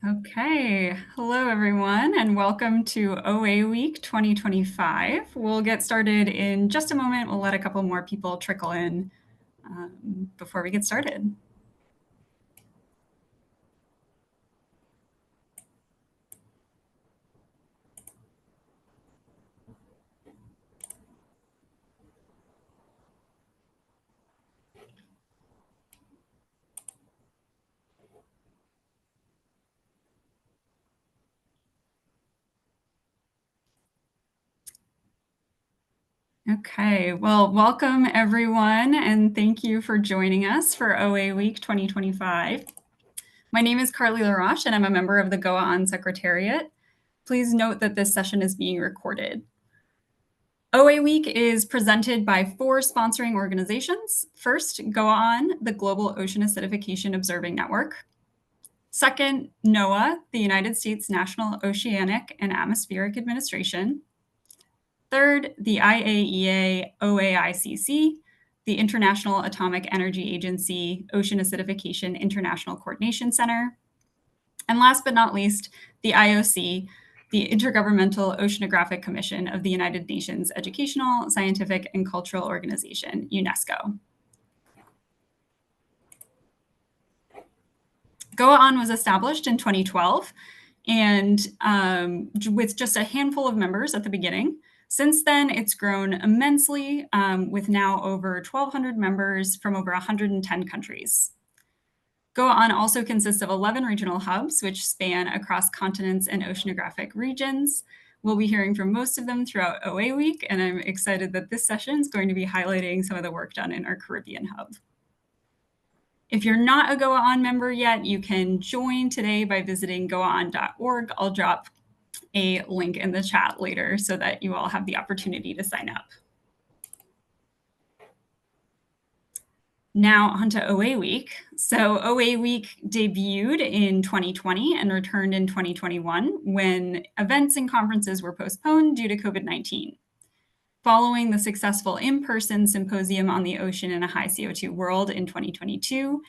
Okay, hello everyone, and welcome to OA Week 2025. We'll get started in just a moment. We'll let a couple more people trickle in before we get started. Okay, well, welcome everyone, and thank you for joining us for OA Week 2025. My name is Carly LaRoche, and I'm a member of the GOA-ON Secretariat. Please note that this session is being recorded. OA Week is presented by 4 sponsoring organizations. First, GOA-ON, the Global Ocean Acidification Observing Network. Second, NOAA, the United States National Oceanic and Atmospheric Administration. Third, the IAEA OAICC, the International Atomic Energy Agency Ocean Acidification International Coordination Center. And last but not least, the IOC, the Intergovernmental Oceanographic Commission of the United Nations Educational, Scientific, and Cultural Organization, UNESCO. GOA-ON was established in 2012, and with just a handful of members at the beginning. Since then, it's grown immensely, with now over 1,200 members from over 110 countries. GOA-ON also consists of 11 regional hubs, which span across continents and oceanographic regions. We'll be hearing from most of them throughout OA Week, and I'm excited that this session is going to be highlighting some of the work done in our Caribbean hub. If you're not a GOA-ON member yet, you can join today by visiting goaon.org. I'll drop a link in the chat later so that you all have the opportunity to sign up. Now onto OA Week. So OA Week debuted in 2020 and returned in 2021 when events and conferences were postponed due to COVID-19. Following the successful in-person symposium on the ocean in a high CO2 world in 2022,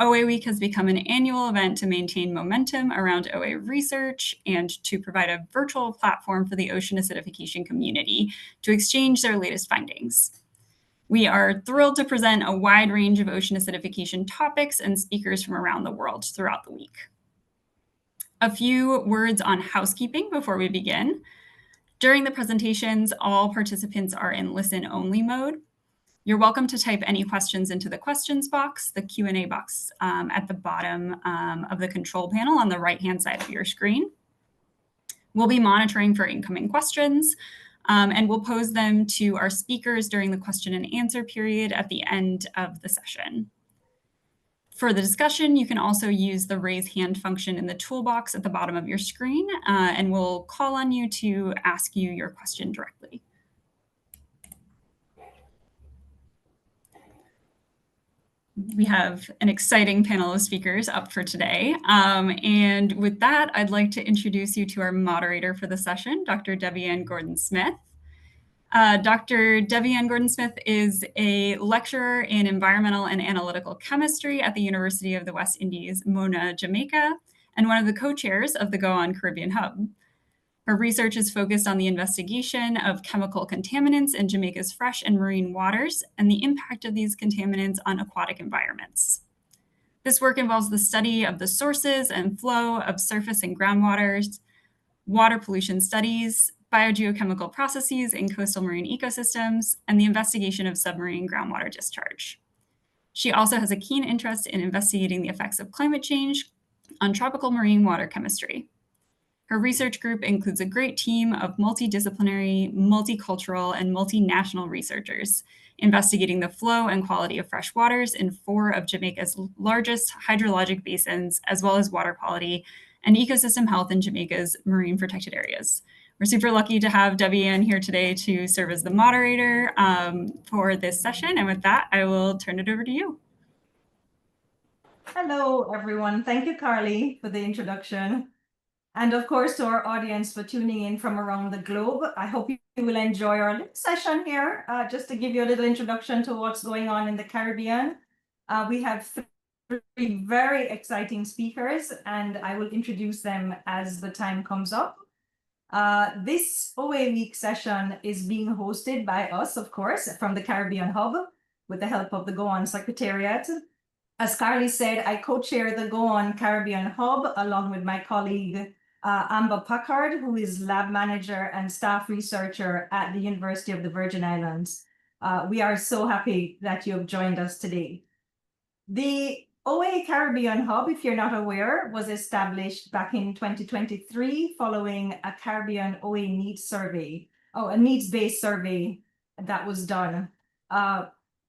OA Week has become an annual event to maintain momentum around OA research and to provide a virtual platform for the ocean acidification community to exchange their latest findings. We are thrilled to present a wide range of ocean acidification topics and speakers from around the world throughout the week. A few words on housekeeping before we begin. During the presentations, all participants are in listen-only mode. You're welcome to type any questions into the questions box, the Q&A box at the bottom of the control panel on the right-hand side of your screen. We'll be monitoring for incoming questions, and we'll pose them to our speakers during the question and answer period at the end of the session. For the discussion, you can also use the raise hand function in the toolbox at the bottom of your screen, and we'll call on you to ask you your question directly. We have an exciting panel of speakers up for today. And with that, I'd like to introduce you to our moderator for the session, Dr. Debbie-Ann Gordon-Smith. Dr. Debbie-Ann Gordon-Smith is a lecturer in environmental and analytical chemistry at the University of the West Indies, Mona, Jamaica, and one of the co-chairs of the GOA-ON Caribbean Hub. Her research is focused on the investigation of chemical contaminants in Jamaica's fresh and marine waters and the impact of these contaminants on aquatic environments. This work involves the study of the sources and flow of surface and groundwaters, water pollution studies, biogeochemical processes in coastal marine ecosystems, and the investigation of submarine groundwater discharge. She also has a keen interest in investigating the effects of climate change on tropical marine water chemistry. Her research group includes a great team of multidisciplinary, multicultural, and multinational researchers investigating the flow and quality of fresh waters in 4 of Jamaica's largest hydrologic basins, as well as water quality and ecosystem health in Jamaica's marine protected areas. We're super lucky to have Debbie-Ann here today to serve as the moderator for this session. And with that, I will turn it over to you. Hello, everyone. Thank you, Carly, for the introduction. And of course, to our audience for tuning in from around the globe. I hope you will enjoy our little session here. Just to give you a little introduction to what's going on in the Caribbean. We have three very exciting speakers, and I will introduce them as the time comes up. This OA Week session is being hosted by us, of course, from the Caribbean Hub with the help of the GOA-ON Secretariat. As Carly said, I co-chair the GOA-ON Caribbean Hub along with my colleague Amber Packard, who is lab manager and staff researcher at the University of the Virgin Islands. We are so happy that you have joined us today. The OA Caribbean Hub, if you're not aware, was established back in 2023 following a Caribbean OA needs survey, a needs-based survey that was done.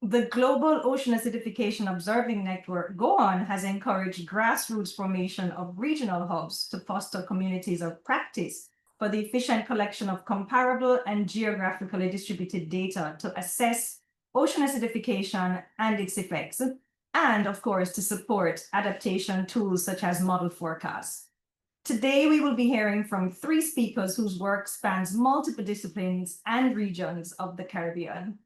The Global Ocean Acidification Observing Network, GOA-ON, has encouraged grassroots formation of regional hubs to foster communities of practice for the efficient collection of comparable and geographically distributed data to assess ocean acidification and its effects, and of course, to support adaptation tools such as model forecasts. Today, we will be hearing from three speakers whose work spans multiple disciplines and regions of the Caribbean.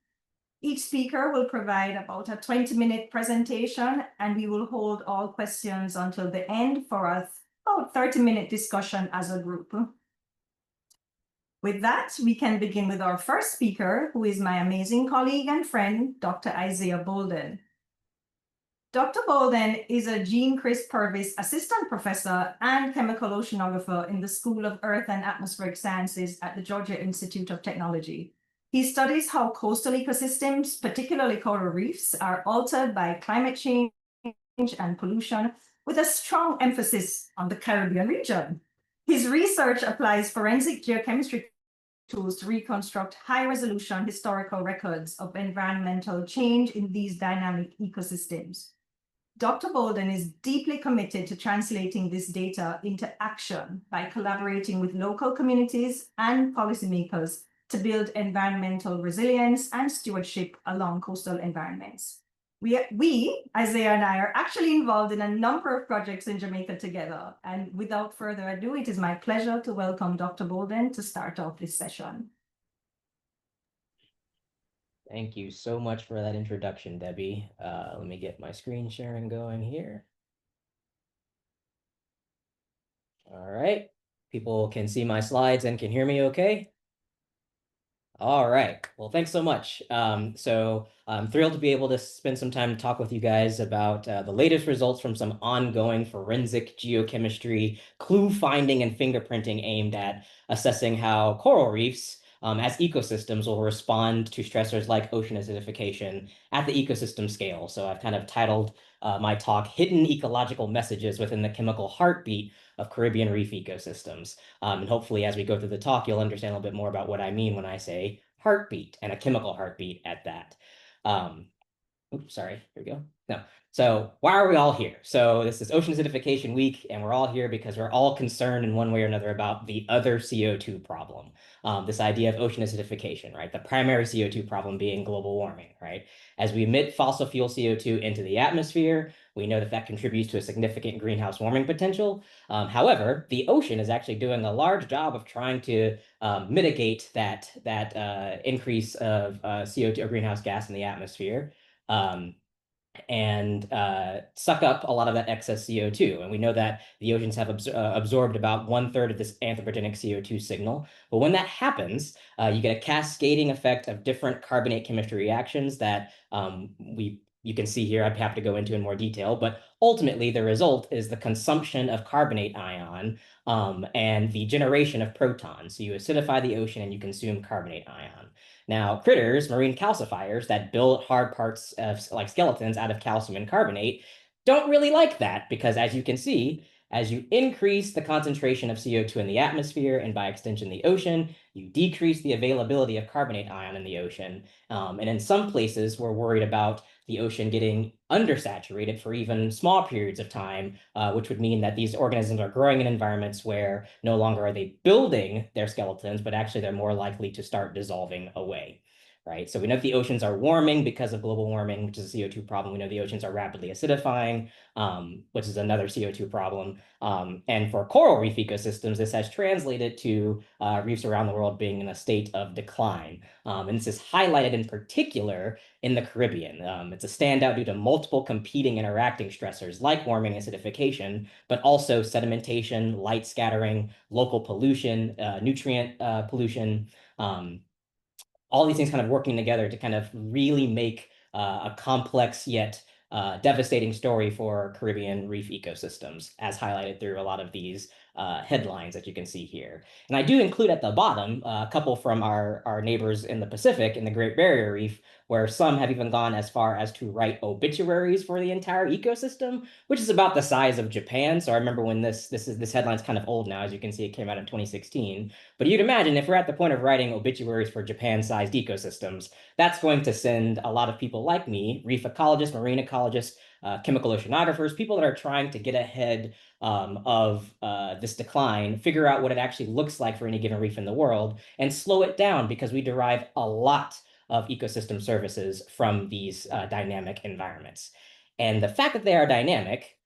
Each speaker will provide about a 20-minute presentation, and we will hold all questions until the end for a about 30-minute discussion as a group. With that, we can begin with our first speaker, who is my amazing colleague and friend, Dr. Isaiah Bolden. Dr. Bolden is a Jean Chris Purvis Assistant Professor and Chemical Oceanographer in the School of Earth and Atmospheric Sciences at the Georgia Institute of Technology. He studies how coastal ecosystems, particularly coral reefs, are altered by climate change and pollution, with a strong emphasis on the Caribbean region. His research applies forensic geochemistry tools to reconstruct high-resolution historical records of environmental change in these dynamic ecosystems. Dr. Bolden is deeply committed to translating this data into action by collaborating with local communities and policymakers to build environmental resilience and stewardship along coastal environments. We, Isaiah and I, are actually involved in a number of projects in Jamaica together. And without further ado, it is my pleasure to welcome Dr. Bolden to start off this session. Thank you so much for that introduction, Debbie. Let me get my screen sharing going here. All right, people can see my slides and can hear me okay? All right, well, thanks so much. So I'm thrilled to be able to spend some time to talk with you guys about the latest results from some ongoing forensic geochemistry, clue finding and fingerprinting aimed at assessing how coral reefs as ecosystems will respond to stressors like ocean acidification at the ecosystem scale. So I've kind of titled my talk, Hidden Ecological Messages Within the Chemical Heartbeat of Caribbean Reef Ecosystems. And hopefully as we go through the talk, you'll understand a little bit more about what I mean when I say heartbeat, and a chemical heartbeat at that. Oops, sorry, here we go. No. So why are we all here? So this is Ocean Acidification Week, and we're all here because we're all concerned in one way or another about the other CO2 problem. This idea of ocean acidification, right? The primary CO2 problem being global warming, right? As we emit fossil fuel CO2 into the atmosphere, we know that that contributes to a significant greenhouse warming potential. However, the ocean is actually doing a large job of trying to mitigate that increase of CO2 or greenhouse gas in the atmosphere. And suck up a lot of that excess CO2. And we know that the oceans have absorbed about 1/3 of this anthropogenic CO2 signal. But when that happens, you get a cascading effect of different carbonate chemistry reactions that you can see here. I'd have to go into in more detail, but ultimately the result is the consumption of carbonate ion and the generation of protons. So you acidify the ocean and you consume carbonate ion. Now, critters, marine calcifiers that build hard parts of like skeletons out of calcium and carbonate don't really like that, because as you can see, as you increase the concentration of CO2 in the atmosphere and by extension the ocean, you decrease the availability of carbonate ion in the ocean. And in some places, we're worried about the ocean getting undersaturated for even small periods of time, which would mean that these organisms are growing in environments where no longer are they building their skeletons, but actually they're more likely to start dissolving away. right? So we know that the oceans are warming because of global warming, which is a CO2 problem. We know the oceans are rapidly acidifying, which is another CO2 problem. And for coral reef ecosystems, this has translated to reefs around the world being in a state of decline. And this is highlighted in particular in the Caribbean. It's a standout due to multiple competing interacting stressors like warming acidification, but also sedimentation, light scattering, local pollution, nutrient pollution, all these things kind of working together to kind of really make a complex yet devastating story for Caribbean reef ecosystems, as highlighted through a lot of these headlines that you can see here. And I do include at the bottom a couple from our neighbors in the Pacific, in the Great Barrier Reef, where some have even gone as far as to write obituaries for the entire ecosystem, which is about the size of Japan. So I remember when this headline's kind of old now, as you can see, it came out in 2016. But you'd imagine if we're at the point of writing obituaries for Japan-sized ecosystems, that's going to send a lot of people like me, reef ecologists, marine ecologists, chemical oceanographers, people that are trying to get ahead of this decline, figure out what it actually looks like for any given reef in the world, and slow it down because we derive a lot of ecosystem services from these dynamic environments. And the fact that they are dynamic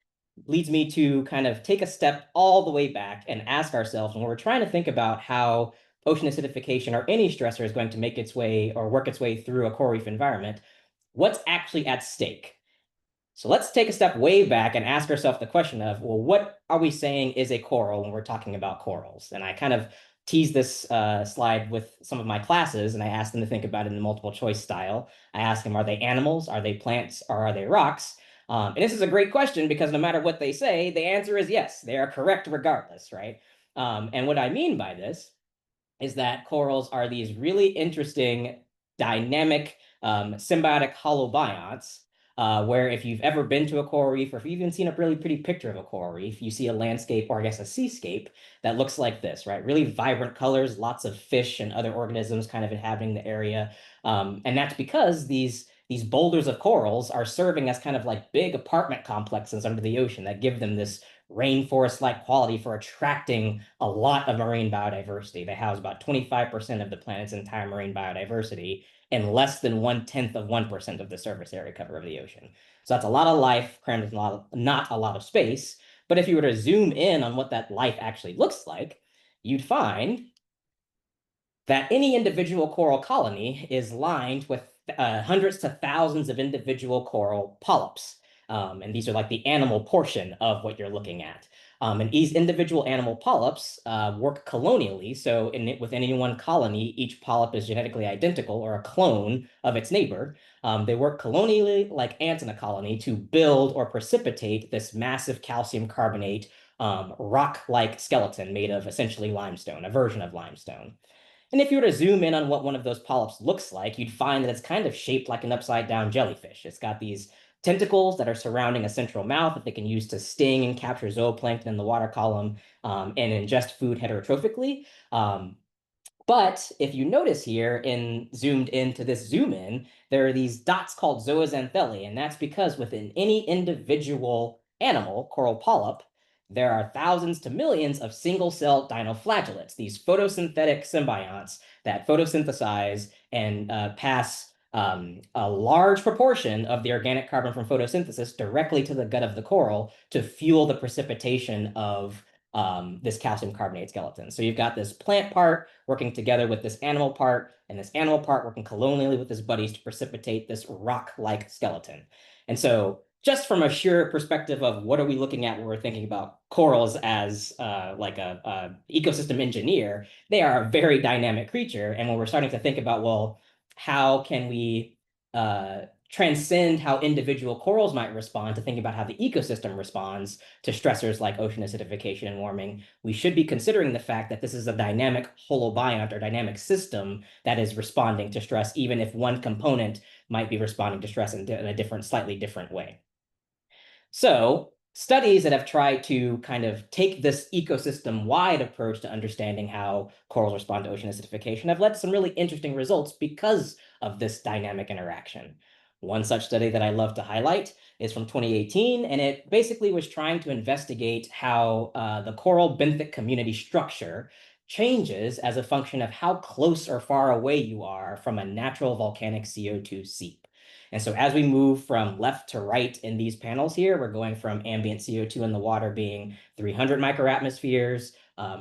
leads me to kind of take a step all the way back and ask ourselves, when we're trying to think about how ocean acidification or any stressor is going to make its way or work its way through a coral reef environment, what's actually at stake? So let's take a step way back and ask ourselves the question of, well, what are we saying is a coral when we're talking about corals? And I kind of teased this slide with some of my classes, and I asked them to think about it in the multiple choice style. I asked them, are they animals, are they plants, or are they rocks? And this is a great question because no matter what they say, the answer is yes, they are correct regardless, right? And what I mean by this is that corals are these really interesting, dynamic, symbiotic holobionts, where if you've ever been to a coral reef, or if you've even seen a really pretty picture of a coral reef, you see a landscape, or I guess a seascape, that looks like this, right? Really vibrant colors, lots of fish and other organisms kind of inhabiting the area. And that's because these boulders of corals are serving as kind of like big apartment complexes under the ocean that give them this rainforest-like quality for attracting a lot of marine biodiversity. They house about 25% of the planet's entire marine biodiversity and less than 1/10 of 1% of the surface area cover of the ocean. So that's a lot of life crammed in not a lot of space. But if you were to zoom in on what that life actually looks like, you'd find that any individual coral colony is lined with hundreds to thousands of individual coral polyps. And these are like the animal portion of what you're looking at. And these individual animal polyps work colonially. So within any one colony, each polyp is genetically identical or a clone of its neighbor. They work colonially like ants in a colony to build or precipitate this massive calcium carbonate rock-like skeleton made of essentially limestone, a version of limestone. And if you were to zoom in on what one of those polyps looks like, you'd find that it's kind of shaped like an upside-down jellyfish. It's got these tentacles that are surrounding a central mouth that they can use to sting and capture zooplankton in the water column and ingest food heterotrophically. But if you notice here, zoomed into this zoom in, there are these dots called zooxanthellae, and that's because within any individual animal, coral polyp, there are thousands to millions of single-cell dinoflagellates, these photosynthetic symbionts that photosynthesize and pass a large proportion of the organic carbon from photosynthesis directly to the gut of the coral to fuel the precipitation of this calcium carbonate skeleton. So you've got this plant part working together with this animal part, and this animal part working colonially with its buddies to precipitate this rock-like skeleton. And so just from a sheer perspective of what are we looking at when we're thinking about corals as like a ecosystem engineer, they are a very dynamic creature. And when we're starting to think about, well, how can we transcend how individual corals might respond to thinking about how the ecosystem responds to stressors like ocean acidification and warming, we should be considering the fact that this is a dynamic holobiont or dynamic system that is responding to stress, even if one component might be responding to stress in a different, slightly different way. So studies that have tried to kind of take this ecosystem-wide approach to understanding how corals respond to ocean acidification have led to some really interesting results because of this dynamic interaction. One such study that I love to highlight is from 2018, and it basically was trying to investigate how the coral benthic community structure changes as a function of how close or far away you are from a natural volcanic CO2 seep. And so as we move from left to right in these panels here, we're going from ambient CO2 in the water being 300 microatmospheres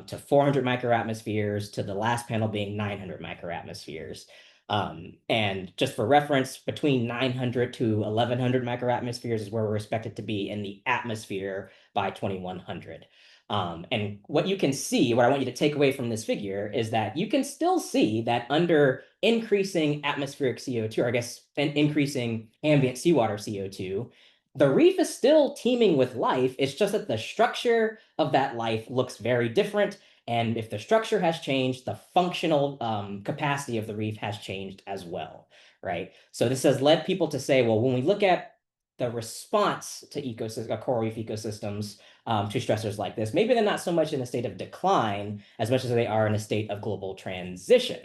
to 400 microatmospheres to the last panel being 900 microatmospheres. And just for reference, between 900 to 1100 microatmospheres is where we're expected to be in the atmosphere by 2100. And what you can see, what I want you to take away from this figure is that you can still see that under increasing atmospheric CO2, or I guess increasing ambient seawater CO2, the reef is still teeming with life. It's just that the structure of that life looks very different. And if the structure has changed, the functional capacity of the reef has changed as well, right? So this has led people to say, well, when we look at the response to coral reef ecosystems to stressors like this, maybe they're not so much in a state of decline as much as they are in a state of global transition,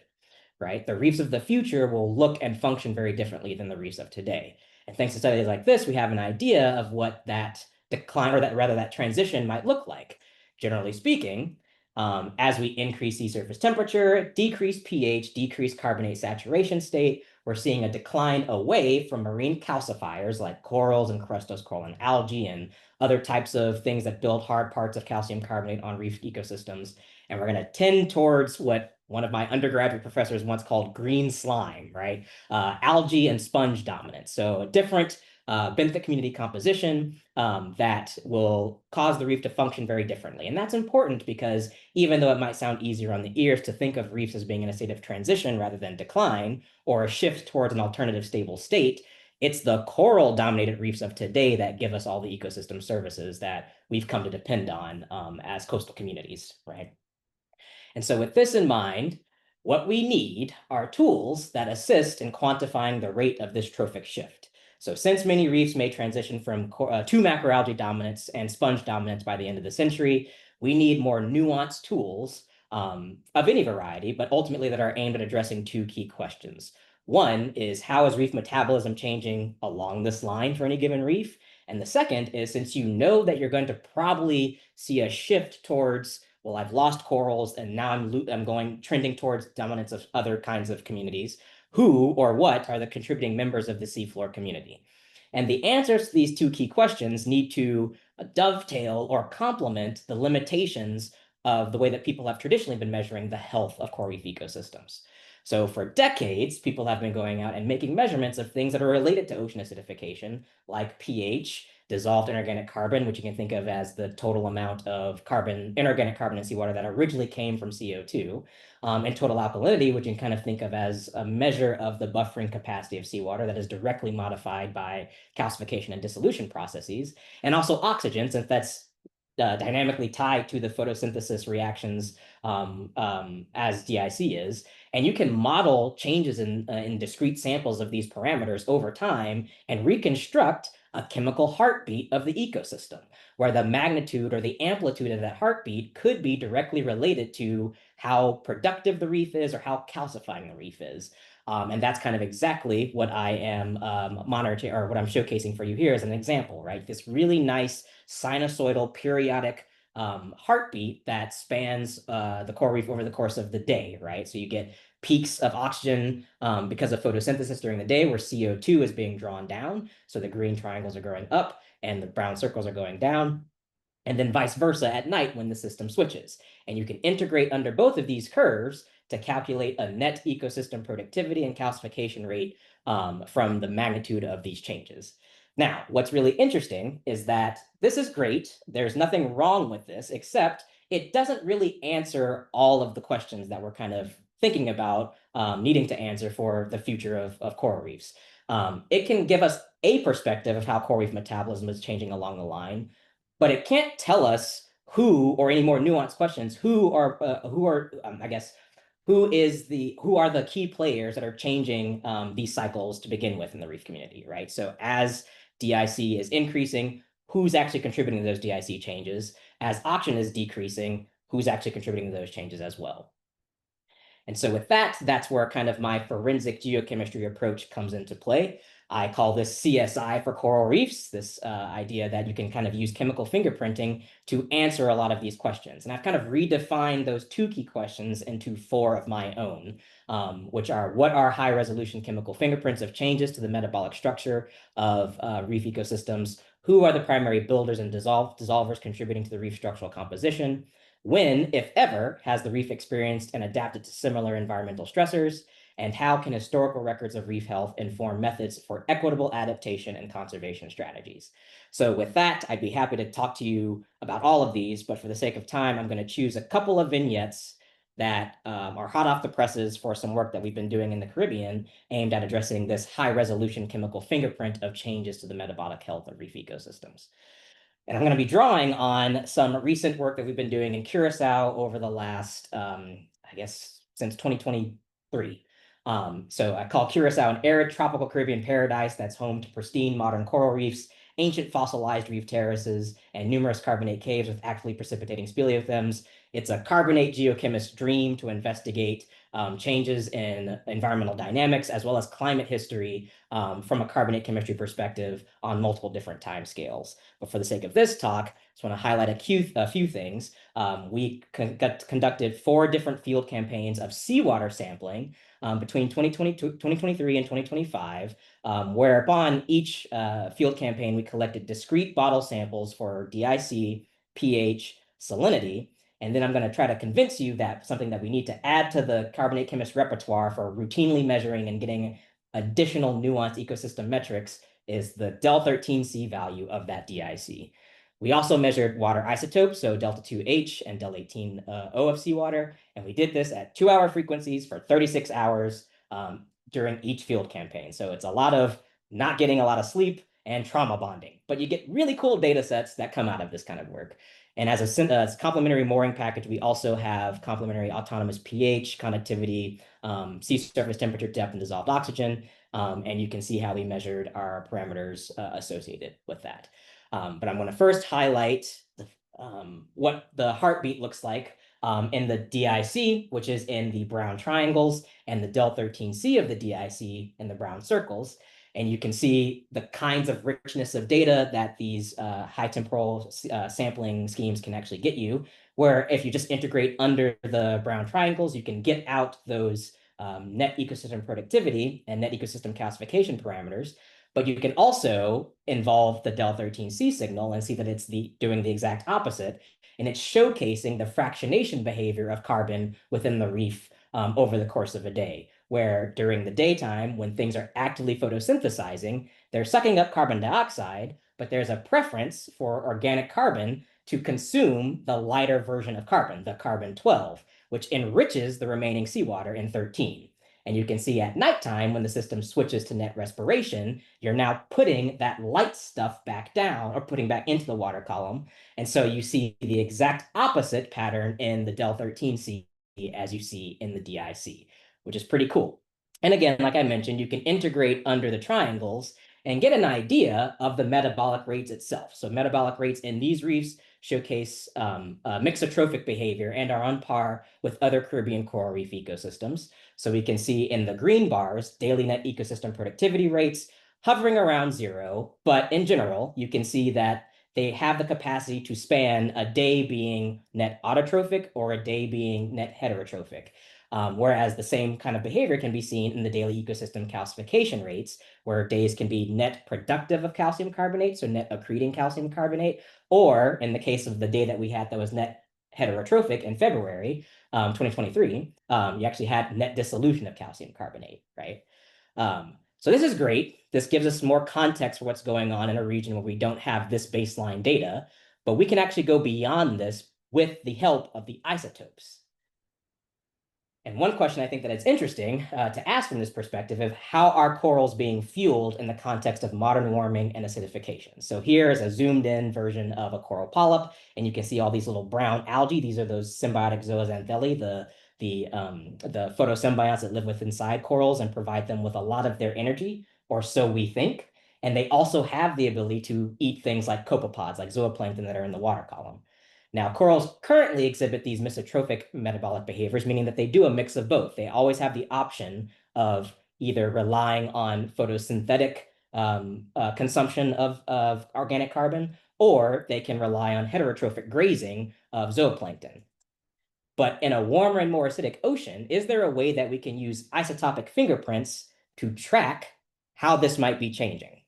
right? The reefs of the future will look and function very differently than the reefs of today. And thanks to studies like this, we have an idea of what that decline, or that transition might look like. Generally speaking, as we increase sea surface temperature, decrease pH, decrease carbonate saturation state, we're seeing a decline away from marine calcifiers like corals and crustose coral and algae and other types of things that build hard parts of calcium carbonate on reef ecosystems. And we're going to tend towards what one of my undergraduate professors once called green slime, right? Algae and sponge dominance. So a different benthic community composition that will cause the reef to function very differently. And that's important because even though it might sound easier on the ears to think of reefs as being in a state of transition rather than decline, or a shift towards an alternative stable state, it's the coral-dominated reefs of today that give us all the ecosystem services that we've come to depend on as coastal communities, right? And so with this in mind, what we need are tools that assist in quantifying the rate of this trophic shift. So since many reefs may transition from to macroalgae dominance and sponge dominance by the end of the century, we need more nuanced tools of any variety, but ultimately that are aimed at addressing two key questions. One is, how is reef metabolism changing along this line for any given reef? And the second is, since you know that you're going to probably see a shift towards, well, I've lost corals and now I'm trending towards dominance of other kinds of communities, who or what are the contributing members of the seafloor community? And the answers to these two key questions need to dovetail or complement the limitations of the way that people have traditionally been measuring the health of coral reef ecosystems. So for decades, people have been going out and making measurements of things that are related to ocean acidification, like pH, dissolved inorganic carbon, which you can think of as the total amount of carbon, inorganic carbon in seawater that originally came from CO2, and total alkalinity, which you can kind of think of as a measure of the buffering capacity of seawater that is directly modified by calcification and dissolution processes, and also oxygen, since that's dynamically tied to the photosynthesis reactions as DIC is. And you can model changes in discrete samples of these parameters over time and reconstruct a chemical heartbeat of the ecosystem, where the magnitude or the amplitude of that heartbeat could be directly related to how productive the reef is or how calcifying the reef is. And that's kind of exactly what I am monitoring, or what I'm showcasing for you here as an example, right? This really nice sinusoidal periodic heartbeat that spans the coral reef over the course of the day, right? So you get peaks of oxygen because of photosynthesis during the day where CO2 is being drawn down. So the green triangles are going up and the brown circles are going down. And then vice versa at night when the system switches. And you can integrate under both of these curves to calculate a net ecosystem productivity and calcification rate from the magnitude of these changes. Now, what's really interesting is that this is great. There's nothing wrong with this, except it doesn't really answer all of the questions that we're kind of thinking about needing to answer for the future of coral reefs. It can give us a perspective of how coral reef metabolism is changing along the line, but it can't tell us who, or any more nuanced questions, who are the key players that are changing these cycles to begin with in the reef community, right? So as DIC is increasing, who's actually contributing to those DIC changes? As oxygen is decreasing, who's actually contributing to those changes as well? And so with that, that's where kind of my forensic geochemistry approach comes into play. I call this CSI for coral reefs, this idea that you can kind of use chemical fingerprinting to answer a lot of these questions. And I've kind of redefined those 2 key questions into 4 of my own, which are: what are high resolution chemical fingerprints of changes to the metabolic structure of reef ecosystems? Who are the primary builders and dissolvers contributing to the reef structural composition? When, if ever, has the reef experienced and adapted to similar environmental stressors? And how can historical records of reef health inform methods for equitable adaptation and conservation strategies? So with that, I'd be happy to talk to you about all of these, but for the sake of time, I'm going to choose a couple of vignettes that are hot off the presses for some work that we've been doing in the Caribbean aimed at addressing this high-resolution chemical fingerprint of changes to the metabolic health of reef ecosystems. And I'm going to be drawing on some recent work that we've been doing in Curacao over the last, I guess, since 2023. So I call Curacao an arid tropical Caribbean paradise that's home to pristine modern coral reefs, ancient fossilized reef terraces, and numerous carbonate caves with actively precipitating speleothems. It's a carbonate geochemist's dream to investigate changes in environmental dynamics as well as climate history from a carbonate chemistry perspective on multiple different timescales. But for the sake of this talk, I just want to highlight a few things. We conducted 4 different field campaigns of seawater sampling between 2023 and 2025, whereupon each field campaign, we collected discrete bottle samples for DIC, pH, salinity. And then I'm going to try to convince you that something that we need to add to the carbonate chemist repertoire for routinely measuring and getting additional nuanced ecosystem metrics is the del13C value of that DIC. We also measured water isotopes, so delta-2H and del-18O of seawater, and we did this at 2-hour frequencies for 36 hours during each field campaign. So it's a lot of not getting a lot of sleep and trauma bonding, but you get really cool data sets that come out of this kind of work. And as a complementary mooring package, we also have complementary autonomous pH, conductivity, sea surface temperature, depth, and dissolved oxygen. And you can see how we measured our parameters associated with that. But I'm going to first highlight what the heartbeat looks like in the DIC, which is in the brown triangles, and the del13C of the DIC in the brown circles. And you can see the kinds of richness of data that these high temporal sampling schemes can actually get you, where if you just integrate under the brown triangles, you can get out those net ecosystem productivity and net ecosystem calcification parameters. But you can also involve the del13C signal and see that it's doing the exact opposite. And it's showcasing the fractionation behavior of carbon within the reef over the course of a day, where during the daytime, when things are actively photosynthesizing, they're sucking up carbon dioxide, but there's a preference for organic carbon to consume the lighter version of carbon, the carbon-12, which enriches the remaining seawater in 13. And you can see at nighttime, when the system switches to net respiration, you're now putting that light stuff back down or putting back into the water column. And so you see the exact opposite pattern in the del13C as you see in the DIC, which is pretty cool. And again, like I mentioned, you can integrate under the triangles and get an idea of the metabolic rates itself. So metabolic rates in these reefs showcase mixotrophic behavior and are on par with other Caribbean coral reef ecosystems. So we can see in the green bars, daily net ecosystem productivity rates hovering around 0. But in general, you can see that they have the capacity to span a day being net autotrophic or a day being net heterotrophic. Whereas the same kind of behavior can be seen in the daily ecosystem calcification rates, where days can be net productive of calcium carbonate, so net accreting calcium carbonate, or in the case of the day that we had that was net heterotrophic in February 2023, you actually had net dissolution of calcium carbonate, right? So this is great. This gives us more context for what's going on in a region where we don't have this baseline data, but we can actually go beyond this with the help of the isotopes. And one question I think that it's interesting to ask from this perspective is how are corals being fueled in the context of modern warming and acidification? So here is a zoomed in version of a coral polyp, and you can see all these little brown algae. These are those symbiotic zooxanthellae, the photosymbionts that live within inside corals and provide them with a lot of their energy, or so we think. And they also have the ability to eat things like copepods, like zooplankton that are in the water column. Now, corals currently exhibit these misotrophic metabolic behaviors, meaning that they do a mix of both. They always have the option of either relying on photosynthetic consumption of organic carbon, or they can rely on heterotrophic grazing of zooplankton. But in a warmer and more acidic ocean, is there a way that we can use isotopic fingerprints to track how this might be changing?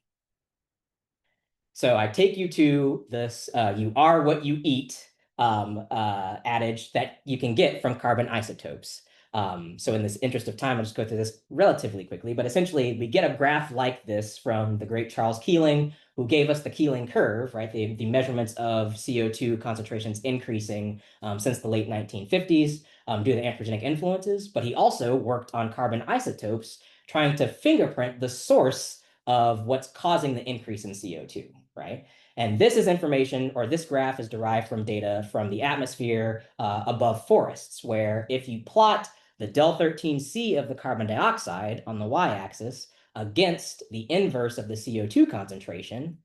So I take you to this you are what you eat adage that you can get from carbon isotopes. So in this interest of time, I'll just go through this relatively quickly, but essentially we get a graph like this from the great Charles Keeling, who gave us the Keeling curve, right? The measurements of CO2 concentrations increasing since the late 1950s due to anthropogenic influences, but he also worked on carbon isotopes, trying to fingerprint the source of what's causing the increase in CO2, right? And this is information, or this graph is derived from data from the atmosphere above forests, where if you plot the del13C of the carbon dioxide on the y-axis against the inverse of the CO2 concentration,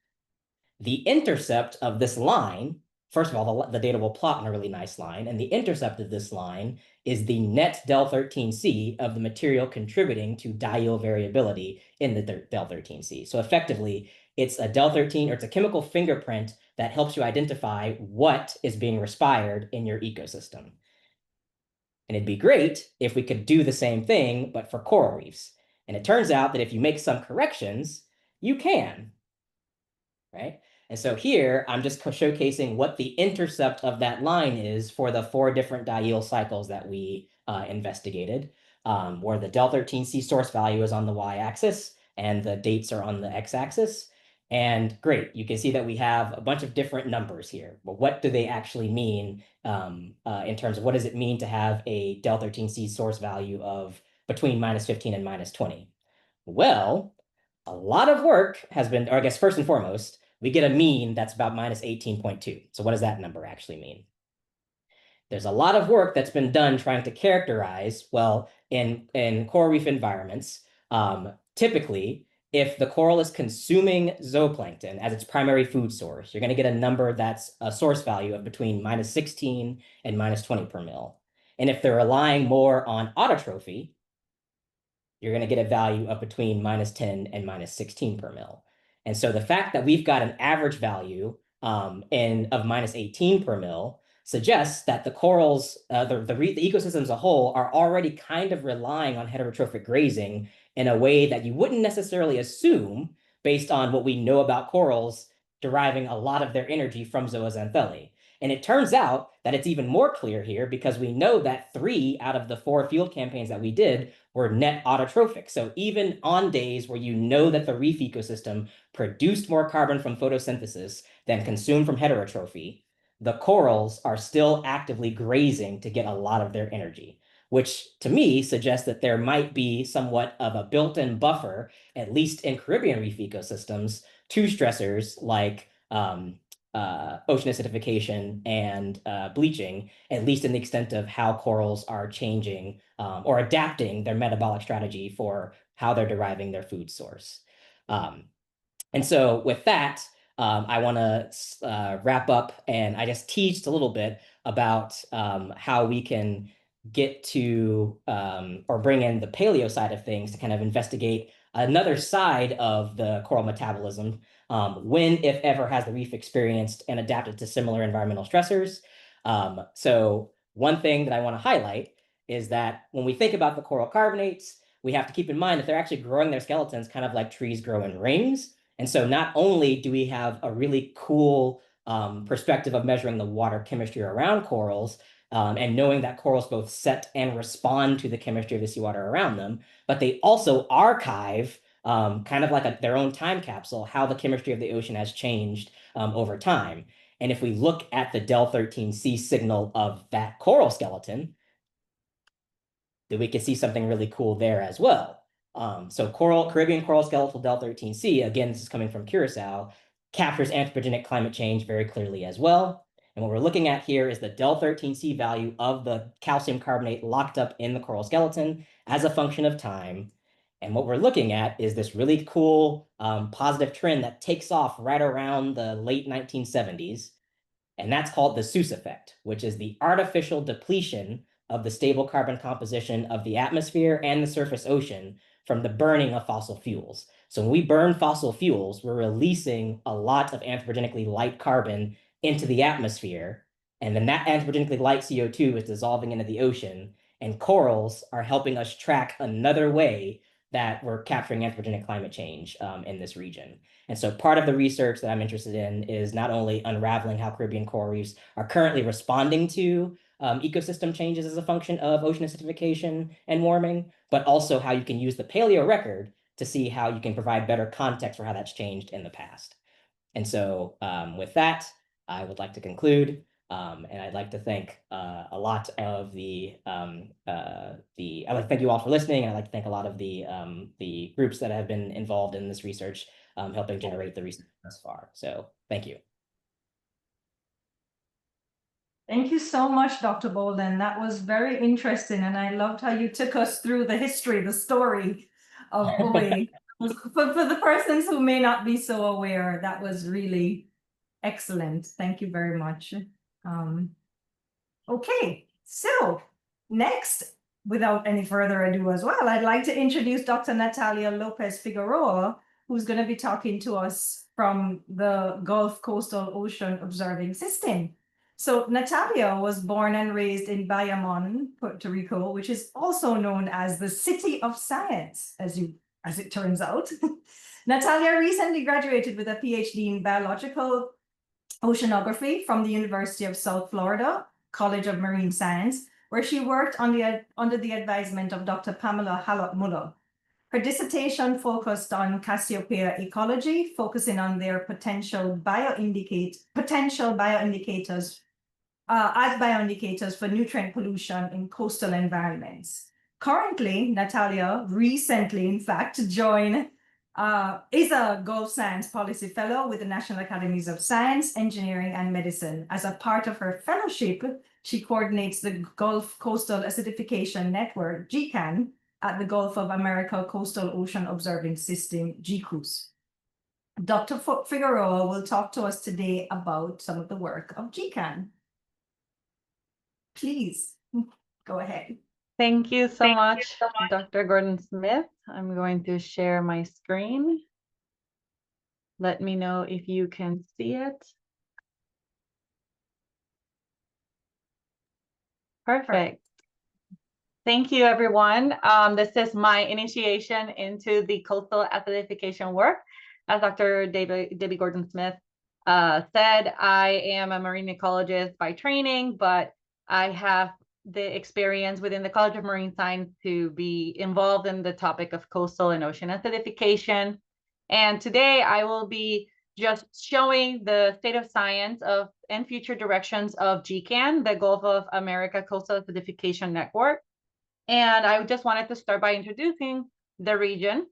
the intercept of this line, first of all, the data will plot in a really nice line, and the intercept of this line is the net del13C of the material contributing to diel variability in the del13C. So effectively, it's a del13, or it's a chemical fingerprint that helps you identify what is being respired in your ecosystem. And it'd be great if we could do the same thing, but for coral reefs. And it turns out that if you make some corrections, you can, right? And so here, I'm just showcasing what the intercept of that line is for the 4 different diel cycles that we investigated, where the del13C source value is on the y-axis and the dates are on the x-axis. And great, you can see that we have a bunch of different numbers here. But what do they actually mean in terms of what does it mean to have a del13C source value of between -15 and -20? Well, a lot of work has been, or I guess first and foremost, we get a mean that's about -18.2. So what does that number actually mean? There's a lot of work that's been done trying to characterize, well, in coral reef environments, typically, if the coral is consuming zooplankton as its primary food source, you're going to get a number that's a source value of between -16 and -20 per mil. And if they're relying more on autotrophy, you're going to get a value of between -10 and -16 per mil. And so the fact that we've got an average value of -18 per mil suggests that the corals, the ecosystem as a whole, are already kind of relying on heterotrophic grazing in a way that you wouldn't necessarily assume based on what we know about corals deriving a lot of their energy from zooxanthellae. And it turns out that it's even more clear here because we know that 3 out of the 4 field campaigns that we did were net autotrophic. So even on days where you know that the reef ecosystem produced more carbon from photosynthesis than consumed from heterotrophy, the corals are still actively grazing to get a lot of their energy, which to me suggests that there might be somewhat of a built-in buffer, at least in Caribbean reef ecosystems, to stressors like ocean acidification and bleaching, at least in the extent of how corals are changing or adapting their metabolic strategy for how they're deriving their food source. And so with that, I want to wrap up and I just teach a little bit about how we can get to or bring in the paleo side of things to kind of investigate another side of the coral metabolism. When, if ever, has the reef experienced and adapted to similar environmental stressors? So one thing that I want to highlight is that when we think about the coral carbonates, we have to keep in mind that they're actually growing their skeletons kind of like trees grow in rings. And so not only do we have a really cool perspective of measuring the water chemistry around corals, and knowing that corals both set and respond to the chemistry of the seawater around them, but they also archive kind of like their own time capsule, how the chemistry of the ocean has changed over time. And if we look at the del13C signal of that coral skeleton, then we can see something really cool there as well. So Caribbean coral skeletal del13C, again, this is coming from Curacao, captures anthropogenic climate change very clearly as well. And what we're looking at here is the del13C value of the calcium carbonate locked up in the coral skeleton as a function of time. And what we're looking at is this really cool positive trend that takes off right around the late 1970s. And that's called the GCOOS effect, which is the artificial depletion of the stable carbon composition of the atmosphere and the surface ocean from the burning of fossil fuels. So when we burn fossil fuels, we're releasing a lot of anthropogenically light carbon into the atmosphere. And then that anthropogenically light CO2 is dissolving into the ocean. And corals are helping us track another way that we're capturing anthropogenic climate change in this region. And so part of the research that I'm interested in is not only unraveling how Caribbean coral reefs are currently responding to ecosystem changes as a function of ocean acidification and warming, but also how you can use the paleo record to see how you can provide better context for how that's changed in the past. And so with that, I would like to conclude. And I'd like to thank a lot of I'd like to thank you all for listening. And I'd like to thank a lot of the groups that have been involved in this research, helping generate the research thus far. So thank you. Thank you so much, Dr. Bolden. That was very interesting. And I loved how you took us through the history, the story of OA. For the persons who may not be so aware, that was really excellent. Thank you very much. Okay, so next, without any further ado as well, I'd like to introduce Dr. Natalia López Figueroa, who's going to be talking to us from the Gulf Coastal Ocean Observing System. So Natalia was born and raised in Bayamon, Puerto Rico, which is also known as the City of Science, as it turns out. Natalia recently graduated with a PhD in biological oceanography from the University of South Florida College of Marine Science, where she worked under the advisement of Dr. Pamela Hallott-Muller. Her dissertation focused on Cassiopeia ecology, focusing on their potential bioindicators as bioindicators for nutrient pollution in coastal environments. Currently, Natalia recently, in fact, is a Gulf Science Policy Fellow with the National Academies of Science, Engineering, and Medicine. As a part of her fellowship, she coordinates the Gulf Coastal Acidification Network, GCAN, at the Gulf of America Coastal Ocean Observing System, GCOOS. Dr. Figueroa will talk to us today about some of the work of GCAN. Please, go ahead. Thank you so much, Dr. Gordon-Smith. I'm going to share my screen. Let me know if you can see it. Perfect. Thank you, everyone. This is my initiation into the coastal acidification work. As Dr. Debbie Gordon-Smith said, I am a marine ecologist by training, but I have the experience within the College of Marine Science to be involved in the topic of coastal and ocean acidification. And today I will be just showing the state of science and future directions of GCAN, the Gulf of America Coastal Acidification Network. And I just wanted to start by introducing the region.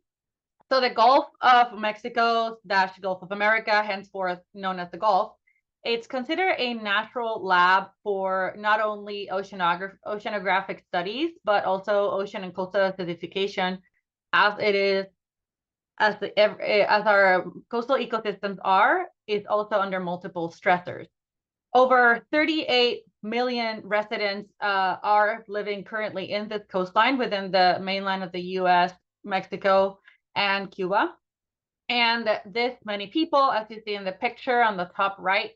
So the Gulf of Mexico / Gulf of America, henceforth known as the Gulf, it's considered a natural lab for not only oceanographic studies, but also ocean and coastal acidification, as our coastal ecosystems is also under multiple stressors. Over 38 million residents are living currently in this coastline within the mainland of the US, Mexico, and Cuba. And this many people, as you see in the picture on the top right,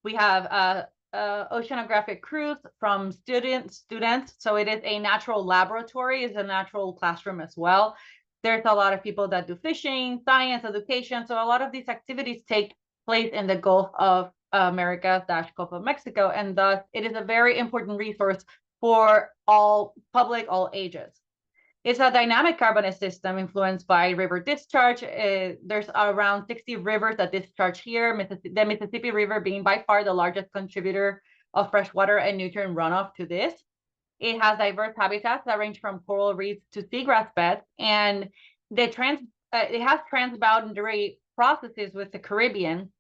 we have oceanographic crews from students. So it is a natural laboratory, it's a natural classroom as well. There's a lot of people that do fishing, science, education. So a lot of these activities take place in the Gulf of America / Gulf of Mexico. And thus it is a very important resource for all ages. It's a dynamic carbonate system influenced by river discharge. There's around 60 rivers that discharge here, the Mississippi River being by far the largest contributor of fresh water and nutrient runoff to this. It has diverse habitats that range from coral reefs to seagrass beds, and it has transboundary processes with the Caribbean,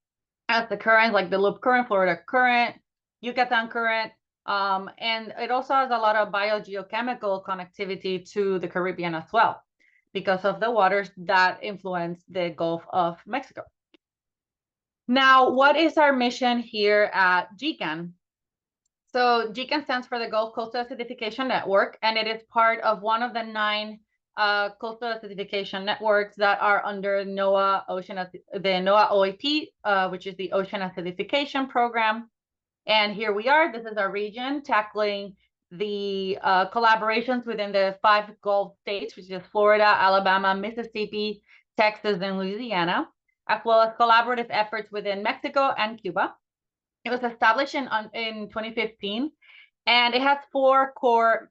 as the currents like the Loop Current, Florida Current, Yucatan Current, and it also has a lot of biogeochemical connectivity to the Caribbean as well, because of the waters that influence the Gulf of Mexico. Now, what is our mission here at GCAN? So GCAN stands for the Gulf Coastal Acidification Network, and it is part of one of the 9 coastal acidification networks that are under NOAA the NOAA OAP, which is the Ocean Acidification Program. And here we are. This is our region tackling the collaborations within the 5 Gulf states, which is Florida, Alabama, Mississippi, Texas, and Louisiana, as well as collaborative efforts within Mexico and Cuba. It was established in 2015, and it has 4 core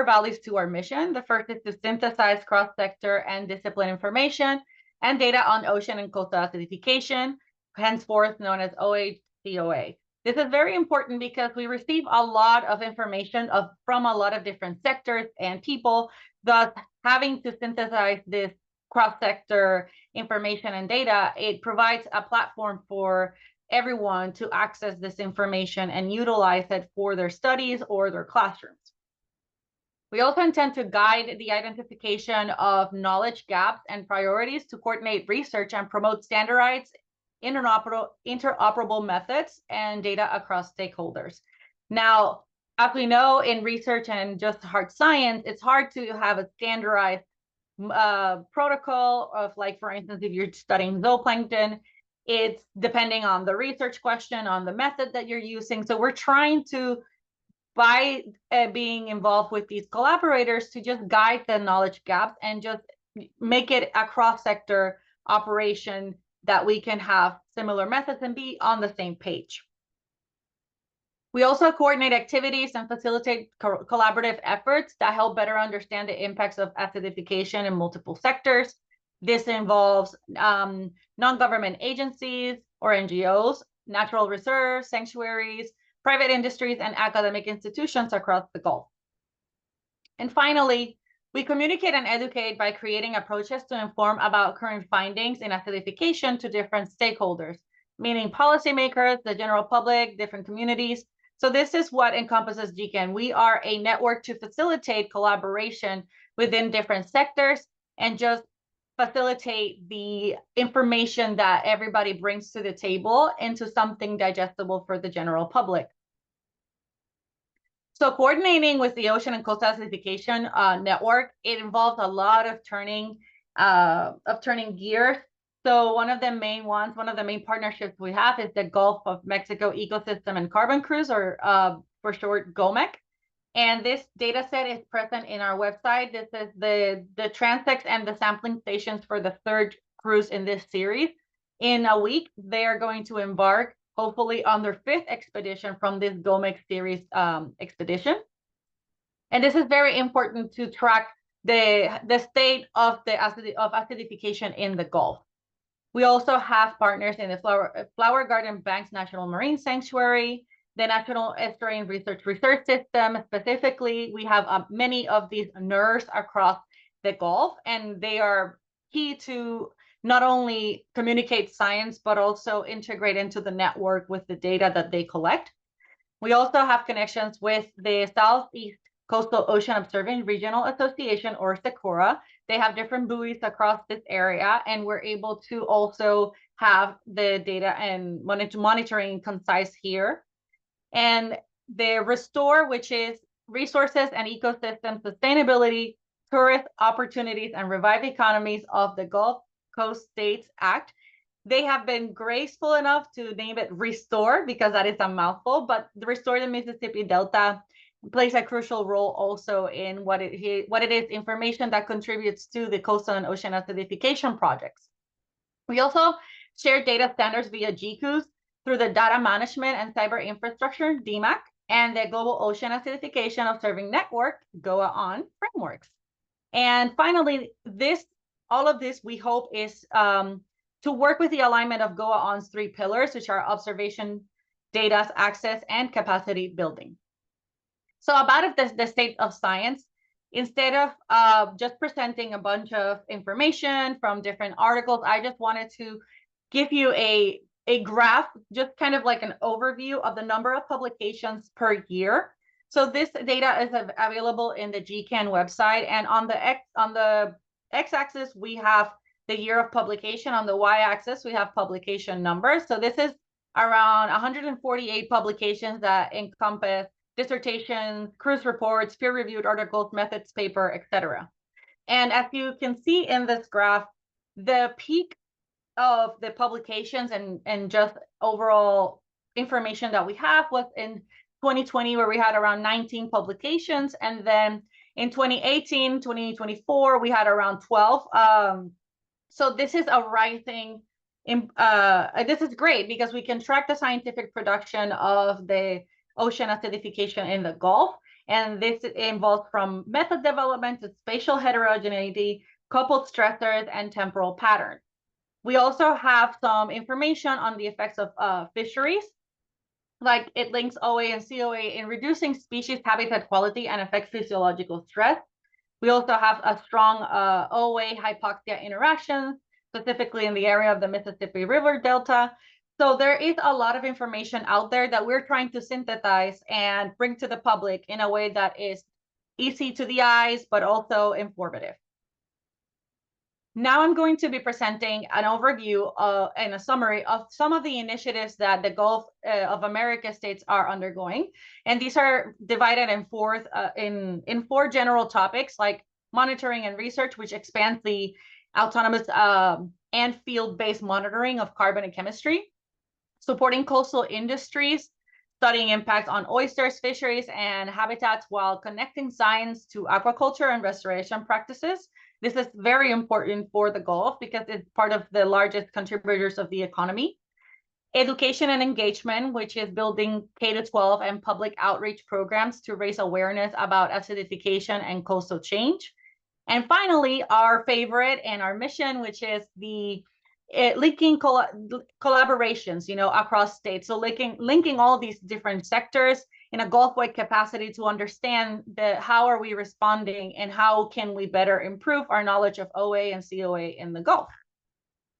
values to our mission. The first is to synthesize cross-sector and discipline information and data on ocean and coastal acidification, henceforth known as OHCOA. This is very important because we receive a lot of information from a lot of different sectors and people, thus having to synthesize this cross-sector information and data. It provides a platform for everyone to access this information and utilize it for their studies or their classrooms. We also intend to guide the identification of knowledge gaps and priorities to coordinate research and promote standardized interoperable methods and data across stakeholders. Now, as we know in research and just hard science, it's hard to have a standardized protocol of, like, for instance, if you're studying zooplankton, it's depending on the research question, on the method that you're using. So we're trying to, by being involved with these collaborators, to just guide the knowledge gaps and just make it a cross-sector operation that we can have similar methods and be on the same page. We also coordinate activities and facilitate collaborative efforts that help better understand the impacts of acidification in multiple sectors. This involves non-government agencies or NGOs, natural reserves, sanctuaries, private industries, and academic institutions across the Gulf. And finally, we communicate and educate by creating approaches to inform about current findings in acidification to different stakeholders, meaning policymakers, the general public, different communities. So this is what encompasses GCAN. We are a network to facilitate collaboration within different sectors and just facilitate the information that everybody brings to the table into something digestible for the general public. So coordinating with the Ocean and Coastal Acidification Network, it involves a lot of turning gears. So one of the main partnerships we have is the Gulf of Mexico Ecosystem and Carbon Cruise, or for short, GOMEC. And this data set is present in our website. This is the transects and the sampling stations for the 3rd cruise in this series. In a week, they are going to embark, hopefully, on their 5th expedition from this GOMEC series expedition. And this is very important to track the state of acidification in the Gulf. We also have partners in the Flower Garden Banks National Marine Sanctuary, the National Estuarine Research System. Specifically, we have many of these NERs across the Gulf, and they are key to not only communicate science, but also integrate into the network with the data that they collect. We also have connections with the Southeast Coastal Ocean Observing Regional Association, or SECORA. They have different buoys across this area, and we're able to also have the data and monitoring concise here. And the RESTORE, which is Resources and Ecosystem Sustainability, Tourist Opportunities, and Revive Economies of the Gulf Coast States Act. They have been graceful enough to name it RESTORE because that is a mouthful, but the Restore the Mississippi Delta plays a crucial role also in what it is, information that contributes to the coastal and ocean acidification projects. We also share data standards via GCOOS through the Data Management and Cyber Infrastructure, DMAC, and the Global Ocean Acidification Observing Network, GOA-ON frameworks. And finally, all of this, we hope, is to work with the alignment of GOA-ON's 3 pillars, which are observation, data access, and capacity building. So about the state of science, instead of just presenting a bunch of information from different articles, I just wanted to give you a graph, just kind of like an overview of the number of publications per year. So this data is available in the GCAN website, and on the x-axis we have the year of publication. On the y-axis we have publication numbers. So this is around 148 publications that encompass dissertations, cruise reports, peer-reviewed articles, methods paper, etc. And as you can see in this graph, the peak of the publications and just overall information that we have was in 2020, where we had around 19 publications. And then in 2018, 2024, we had around 12. So this is a rising, this is great because we can track the scientific production of the ocean acidification in the Gulf. And this involves from method development to spatial heterogeneity, coupled stressors, and temporal patterns. We also have some information on the effects of fisheries, like it links OA and COA in reducing species habitat quality and affects physiological stress. We also have a strong OA hypoxia interaction, specifically in the area of the Mississippi River Delta. So there is a lot of information out there that we're trying to synthesize and bring to the public in a way that is easy to the eyes, but also informative. Now I'm going to be presenting an overview and a summary of some of the initiatives that the Gulf of America states are undergoing. And these are divided in four general topics, like monitoring and research, which expands the autonomous and field-based monitoring of carbon and chemistry, supporting coastal industries, studying impacts on oysters, fisheries, and habitats while connecting science to aquaculture and restoration practices. This is very important for the Gulf because it's part of the largest contributors of the economy. Education and engagement, which is building K-12 and public outreach programs to raise awareness about acidification and coastal change. And finally, our favorite and our mission, which is the linking collaborations, across states. So linking all these different sectors in a Gulf-wide capacity to understand how are we responding and how can we better improve our knowledge of OA and COA in the Gulf.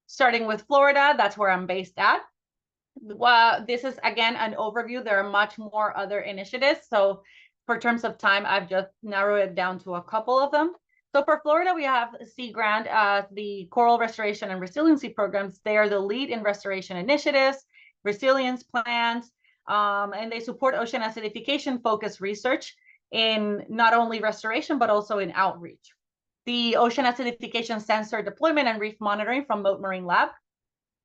Starting with Florida, that's where I'm based at. This is, again, an overview. There are much more other initiatives. So for terms of time, I've just narrowed it down to a couple of them. So for Florida, we have Sea Grant, the Coral Restoration and Resiliency Programs. They are the lead in restoration initiatives, resilience plans, and they support ocean acidification-focused research in not only restoration, but also in outreach. The Ocean Acidification Sensor Deployment and Reef Monitoring from Mote Marine Lab.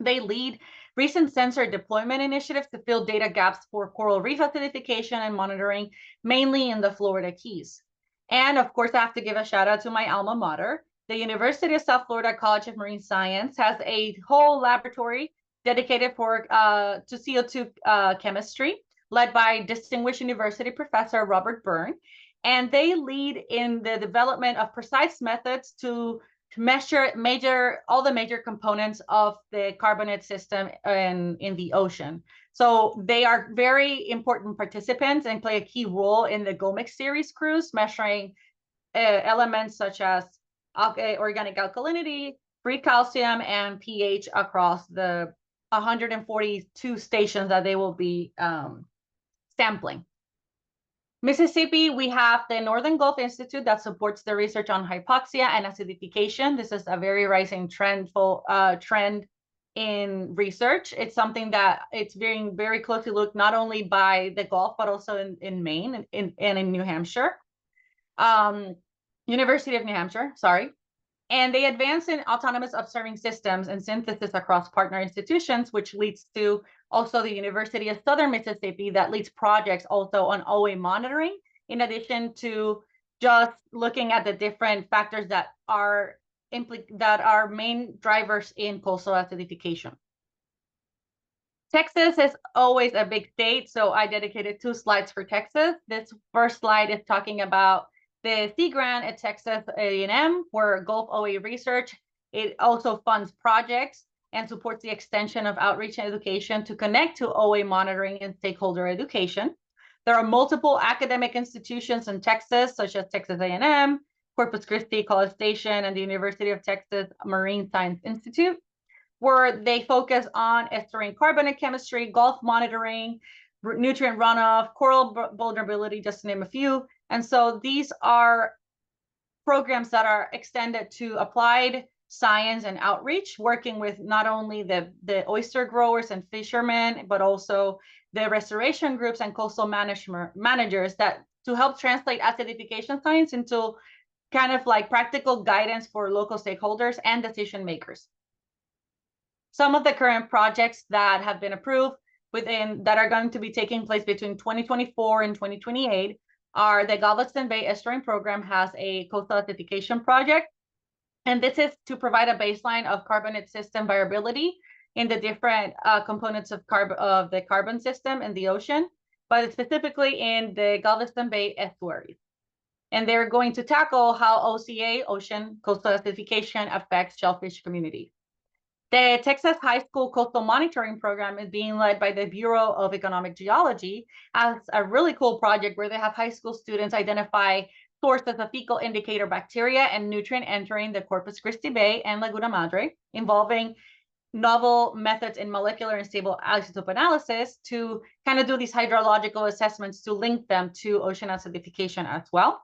They lead recent sensor deployment initiatives to fill data gaps for coral reef acidification and monitoring, mainly in the Florida Keys. And of course, I have to give a shout out to my alma mater. The University of South Florida College of Marine Science has a whole laboratory dedicated to CO2 chemistry, led by distinguished university professor Robert Byrne. And they lead in the development of precise methods to measure all the major components of the carbonate system in the ocean. So they are very important participants and play a key role in the GOMIC series cruise, measuring elements such as organic alkalinity, free calcium, and pH across the 142 stations that they will be sampling. Mississippi, we have the Northern Gulf Institute that supports the research on hypoxia and acidification. This is a very rising trend in research. It's something that it's being very closely looked not only by the Gulf, but also in Maine and in New Hampshire. University of New Hampshire, sorry. And they advance in autonomous observing systems and synthesis across partner institutions, which leads to also the University of Southern Mississippi that leads projects also on OA monitoring, in addition to just looking at the different factors that are main drivers in coastal acidification. Texas is always a big state, so I dedicated 2 slides for Texas. This first slide is talking about the Sea Grant at Texas A&M for Gulf OA research. It also funds projects and supports the extension of outreach and education to connect to OA monitoring and stakeholder education. There are multiple academic institutions in Texas, such as Texas A&M, Corpus Christi College Station, and the University of Texas Marine Science Institute, where they focus on estuarine carbonate chemistry, Gulf monitoring, nutrient runoff, coral vulnerability, just to name a few. And so these are programs that are extended to applied science and outreach, working with not only the oyster growers and fishermen, but also the restoration groups and coastal managers that to help translate acidification science into kind of like practical guidance for local stakeholders and decision makers. Some of the current projects that have been approved that are going to be taking place between 2024 and 2028 are the Galveston Bay Estuarine Program has a coastal acidification project. And this is to provide a baseline of carbonate system variability in the different components of the carbon system in the ocean, but specifically in the Galveston Bay estuaries. And they're going to tackle how OCA, ocean coastal acidification, affects shellfish communities. The Texas High School Coastal Monitoring Program is being led by the Bureau of Economic Geology as a really cool project where they have high school students identify sources of fecal indicator bacteria and nutrient entering the Corpus Christi Bay and Laguna Madre, involving novel methods in molecular and stable isotope analysis to kind of do these hydrological assessments to link them to ocean acidification as well.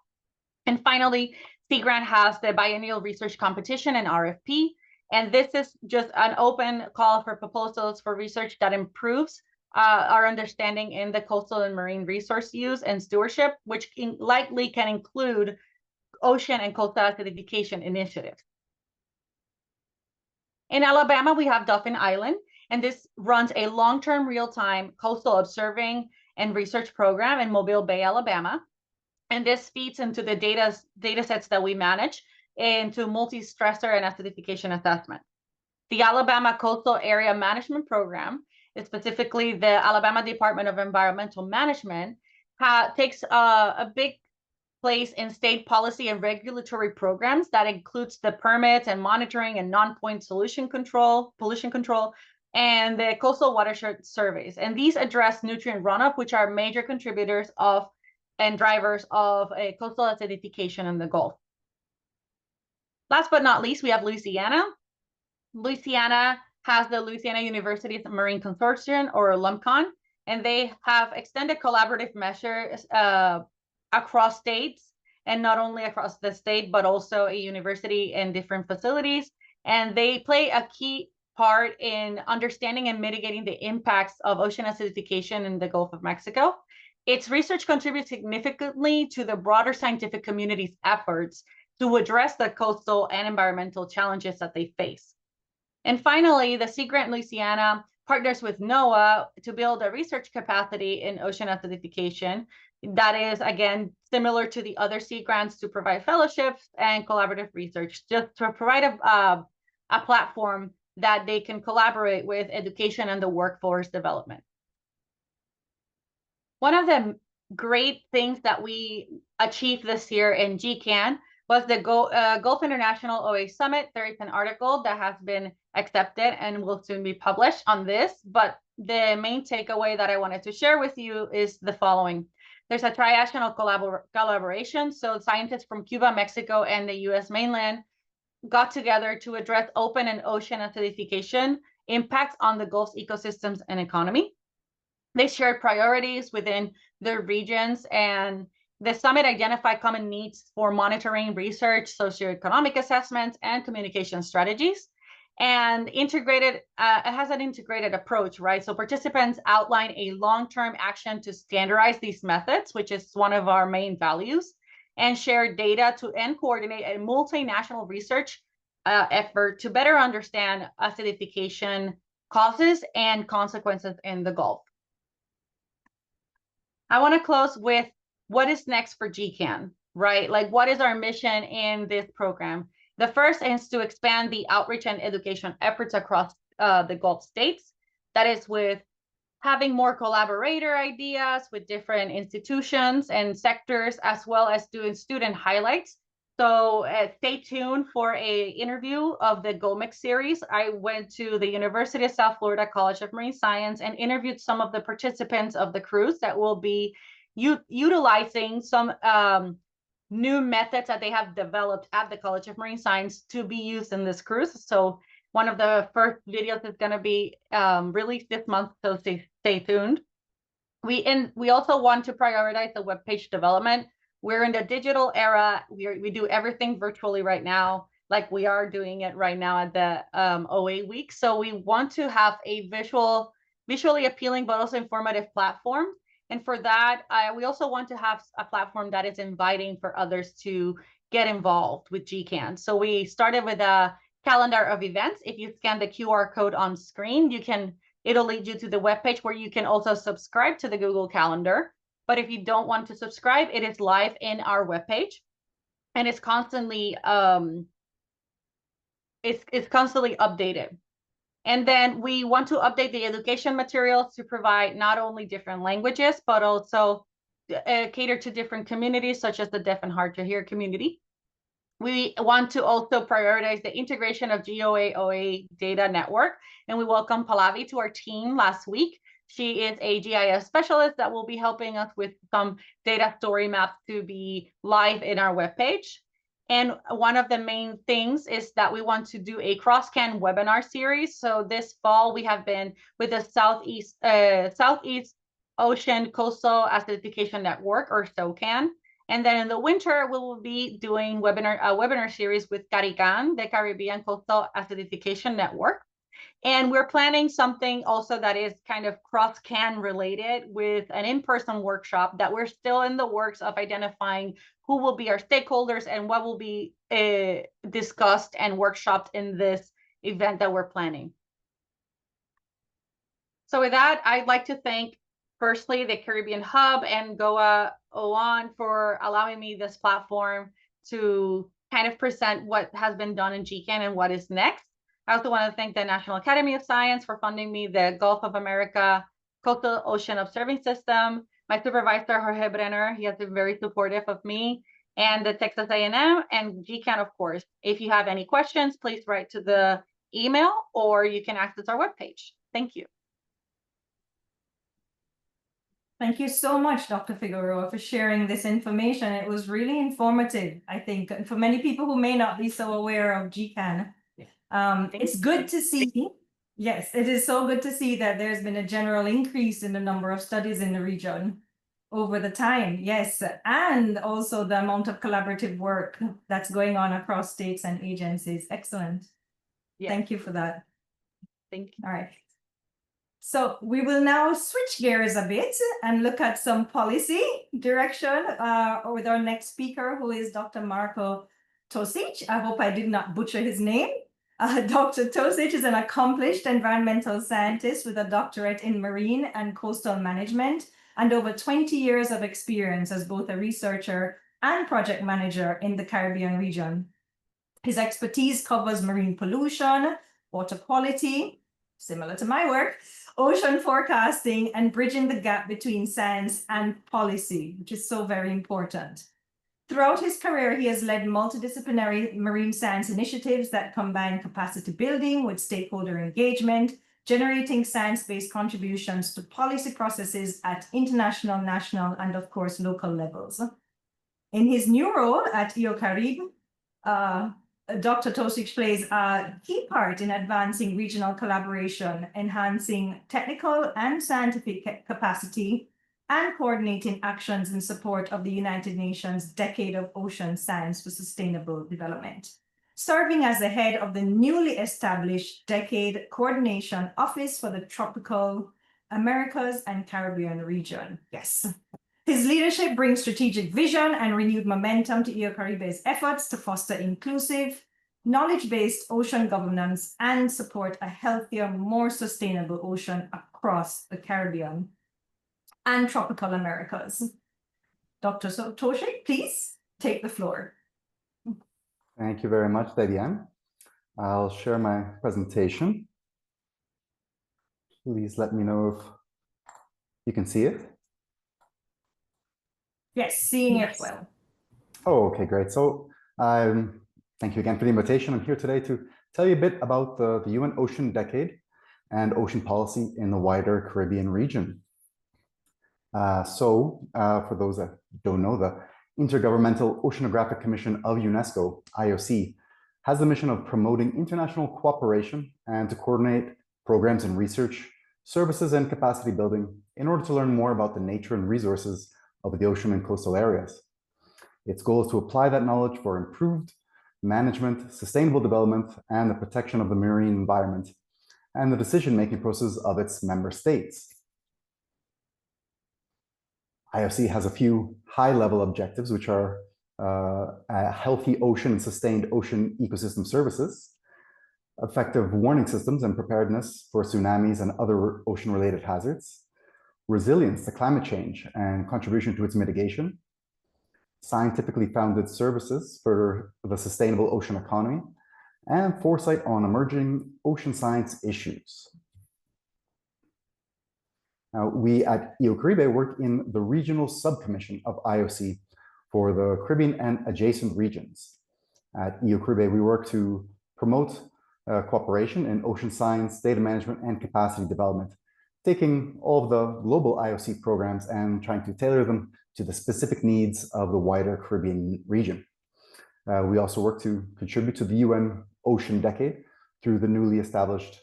And finally, Sea Grant has the biennial research competition and RFP. And this is just an open call for proposals for research that improves our understanding in the coastal and marine resource use and stewardship, which likely can include ocean and coastal acidification initiatives. In Alabama, we have Dauphin Island, and this runs a long-term real-time coastal observing and research program in Mobile Bay, Alabama. And this feeds into the data sets that we manage into multi-stressor and acidification assessment. The Alabama Coastal Area Management Program, specifically the Alabama Department of Environmental Management, takes a big place in state policy and regulatory programs that includes the permits and monitoring and non-point pollution control, and the coastal watershed surveys. And these address nutrient runoff, which are major contributors of and drivers of a coastal acidification in the Gulf. Last but not least, we have Louisiana. Louisiana has the Louisiana University's Marine Consortium, or LUMCON, and they have extended collaborative measures across states, and not only across the state, but also a university and different facilities. And they play a key part in understanding and mitigating the impacts of ocean acidification in the Gulf of Mexico. Its research contributes significantly to the broader scientific community's efforts to address the coastal and environmental challenges that they face. And finally, the Sea Grant Louisiana partners with NOAA to build a research capacity in ocean acidification that is, again, similar to the other sea grants to provide fellowships and collaborative research, just to provide a platform that they can collaborate with education and the workforce development. One of the great things that we achieved this year in GCAN was the Gulf International OA Summit. There is an article that has been accepted and will soon be published on this, but the main takeaway that I wanted to share with you is the following. There's a triational collaboration, so scientists from Cuba, Mexico, and the US mainland got together to address open and ocean acidification impacts on the Gulf's ecosystems and economy. They shared priorities within their regions, and the summit identified common needs for monitoring, research, socioeconomic assessments, and communication strategies. And it has an integrated approach, right? So participants outline a long-term action to standardize these methods, which is one of our main values, and share data and coordinate a multinational research effort to better understand acidification causes and consequences in the Gulf. I want to close with what is next for GCAN, right? Like, what is our mission in this program? The first is to expand the outreach and education efforts across the Gulf states. That is with having more collaborator ideas with different institutions and sectors, as well as doing student highlights. So stay tuned for an interview of the GOMIC series. I went to the University of South Florida College of Marine Science and interviewed some of the participants of the cruise that will be utilizing some new methods that they have developed at the College of Marine Science to be used in this cruise. So one of the first videos is going to be released this month, so stay tuned. We also want to prioritize the webpage development. We're in the digital era. We do everything virtually right now. like we are doing it right now at the OA week. So we want to have a visually appealing but also informative platform. And for that, we also want to have a platform that is inviting for others to get involved with GCAN. So we started with a calendar of events. If you scan the QR code on screen, it'll lead you to the webpage where you can also subscribe to the Google Calendar. But if you don't want to subscribe, it is live in our webpage, and it's constantly updated. And then we want to update the education materials to provide not only different languages, but also cater to different communities, such as the deaf and hard to hear community. We want to also prioritize the integration of GOA-OA data network, and we welcome Pallavi to our team last week. She is a GIS specialist that will be helping us with some data story maps to be live in our webpage. And one of the main things is that we want to do a CrossCan webinar series. So this fall, we have been with the Southeast Ocean Coastal Acidification Network, or SOCAN. And then in the winter, we will be doing a webinar series with CARICAN, the Caribbean Coastal Acidification Network. And we're planning something also that is kind of cross-can related with an in-person workshop that we're still in the works of identifying who will be our stakeholders and what will be discussed and workshopped in this event that we're planning. So with that, I'd like to thank firstly the Caribbean Hub and GOA-ON for allowing me this platform to kind of present what has been done in GCAN and what is next. I also want to thank the National Academy of Science for funding me the Gulf of America Coastal Ocean Observing System, my supervisor, Jorge Brenner, he has been very supportive of me, and the Texas A&M and GCAN, of course. If you have any questions, please write to the email or you can access our webpage. Thank you. Thank you so much, Dr. Figueroa, for sharing this information. It was really informative, I think, and for many people who may not be so aware of GCAN. It's good to see, yes, it is so good to see that there's been a general increase in the number of studies in the region over the time, yes, and also the amount of collaborative work that's going on across states and agencies. Excellent. Yes. Thank you for that. Thank you. All right. So we will now switch gears a bit and look at some policy direction with our next speaker, who is Dr. Marko Tosic. I hope I did not butcher his name. Dr. Tosic is an accomplished environmental scientist with a doctorate in marine and coastal management and over 20 years of experience as both a researcher and project manager in the Caribbean region. His expertise covers marine pollution, water quality, similar to my work, ocean forecasting, and bridging the gap between science and policy, which is so very important. Throughout his career, he has led multidisciplinary marine science initiatives that combine capacity building with stakeholder engagement, generating science-based contributions to policy processes at international, national, and of course, local levels. In his new role at EOCARIB, Dr. Tosic plays a key part in advancing regional collaboration, enhancing technical and scientific capacity, and coordinating actions in support of the United Nations Decade of Ocean Science for Sustainable Development, serving as the head of the newly established Decade Coordination Office for the Tropical Americas and Caribbean region. Yes. His leadership brings strategic vision and renewed momentum to EOCARIB's efforts to foster inclusive, knowledge-based ocean governance and support a healthier, more sustainable ocean across the Caribbean and tropical Americas. Dr. Tosic, please take the floor. Thank you very much, Debian. I'll share my presentation. Please let me know if you can see it. Yes, seeing it well. Oh, okay, great. So thank you again for the invitation. I'm here today to tell you a bit about the UN Ocean Decade and ocean policy in the wider Caribbean region. For those that don't know, the Intergovernmental Oceanographic Commission of UNESCO, IOC, has the mission of promoting international cooperation and to coordinate programs in research, services, and capacity building in order to learn more about the nature and resources of the ocean and coastal areas. Its goal is to apply that knowledge for improved management, sustainable development, and the protection of the marine environment, and the decision-making process of its member states. IOC has a few high-level objectives, which are a healthy ocean and sustained ocean ecosystem services, effective warning systems and preparedness for tsunamis and other ocean-related hazards, resilience to climate change and contribution to its mitigation, scientifically founded services for the sustainable ocean economy, and foresight on emerging ocean science issues. Now, we at EOCaribe work in the regional subcommission of IOC for the Caribbean and adjacent regions. At EOCaribe, we work to promote cooperation in ocean science, data management, and capacity development, taking all of the global IOC programs and trying to tailor them to the specific needs of the wider Caribbean region. We also work to contribute to the UN Ocean Decade through the newly established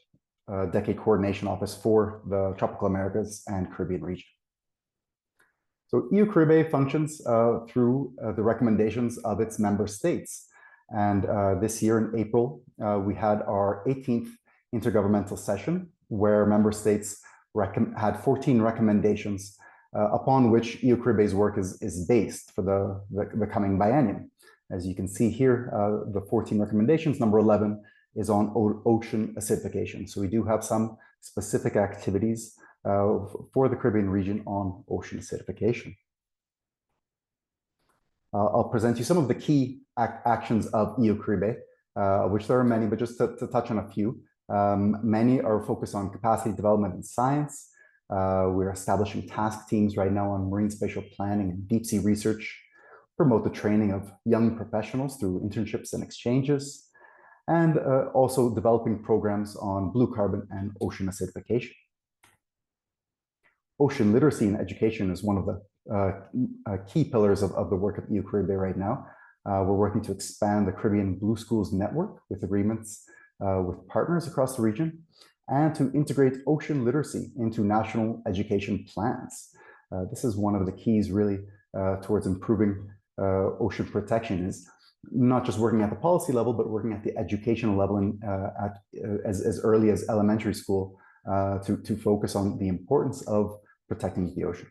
Decade Coordination Office for the Tropical Americas and Caribbean region. So EOCaribe functions through the recommendations of its member states. And this year in April, we had our 18th intergovernmental session where member states had 14 recommendations upon which EOCaribe's work is based for the coming biennium. As you can see here, the 14 recommendations, number 11 is on ocean acidification. So we do have some specific activities for the Caribbean region on ocean acidification. I'll present you some of the key actions of EOCaribe, which there are many, but just to touch on a few. Many are focused on capacity development and science. We're establishing task teams right now on marine spatial planning and deep sea research, promote the training of young professionals through internships and exchanges, and also developing programs on blue carbon and ocean acidification. Ocean literacy and education is one of the key pillars of the work of EOCaribe right now. We're working to expand the Caribbean Blue Schools network with agreements with partners across the region, and to integrate ocean literacy into national education plans. This is one of the keys really towards improving ocean protection, is not just working at the policy level, but working at the educational level and as early as elementary school to focus on the importance of protecting the ocean.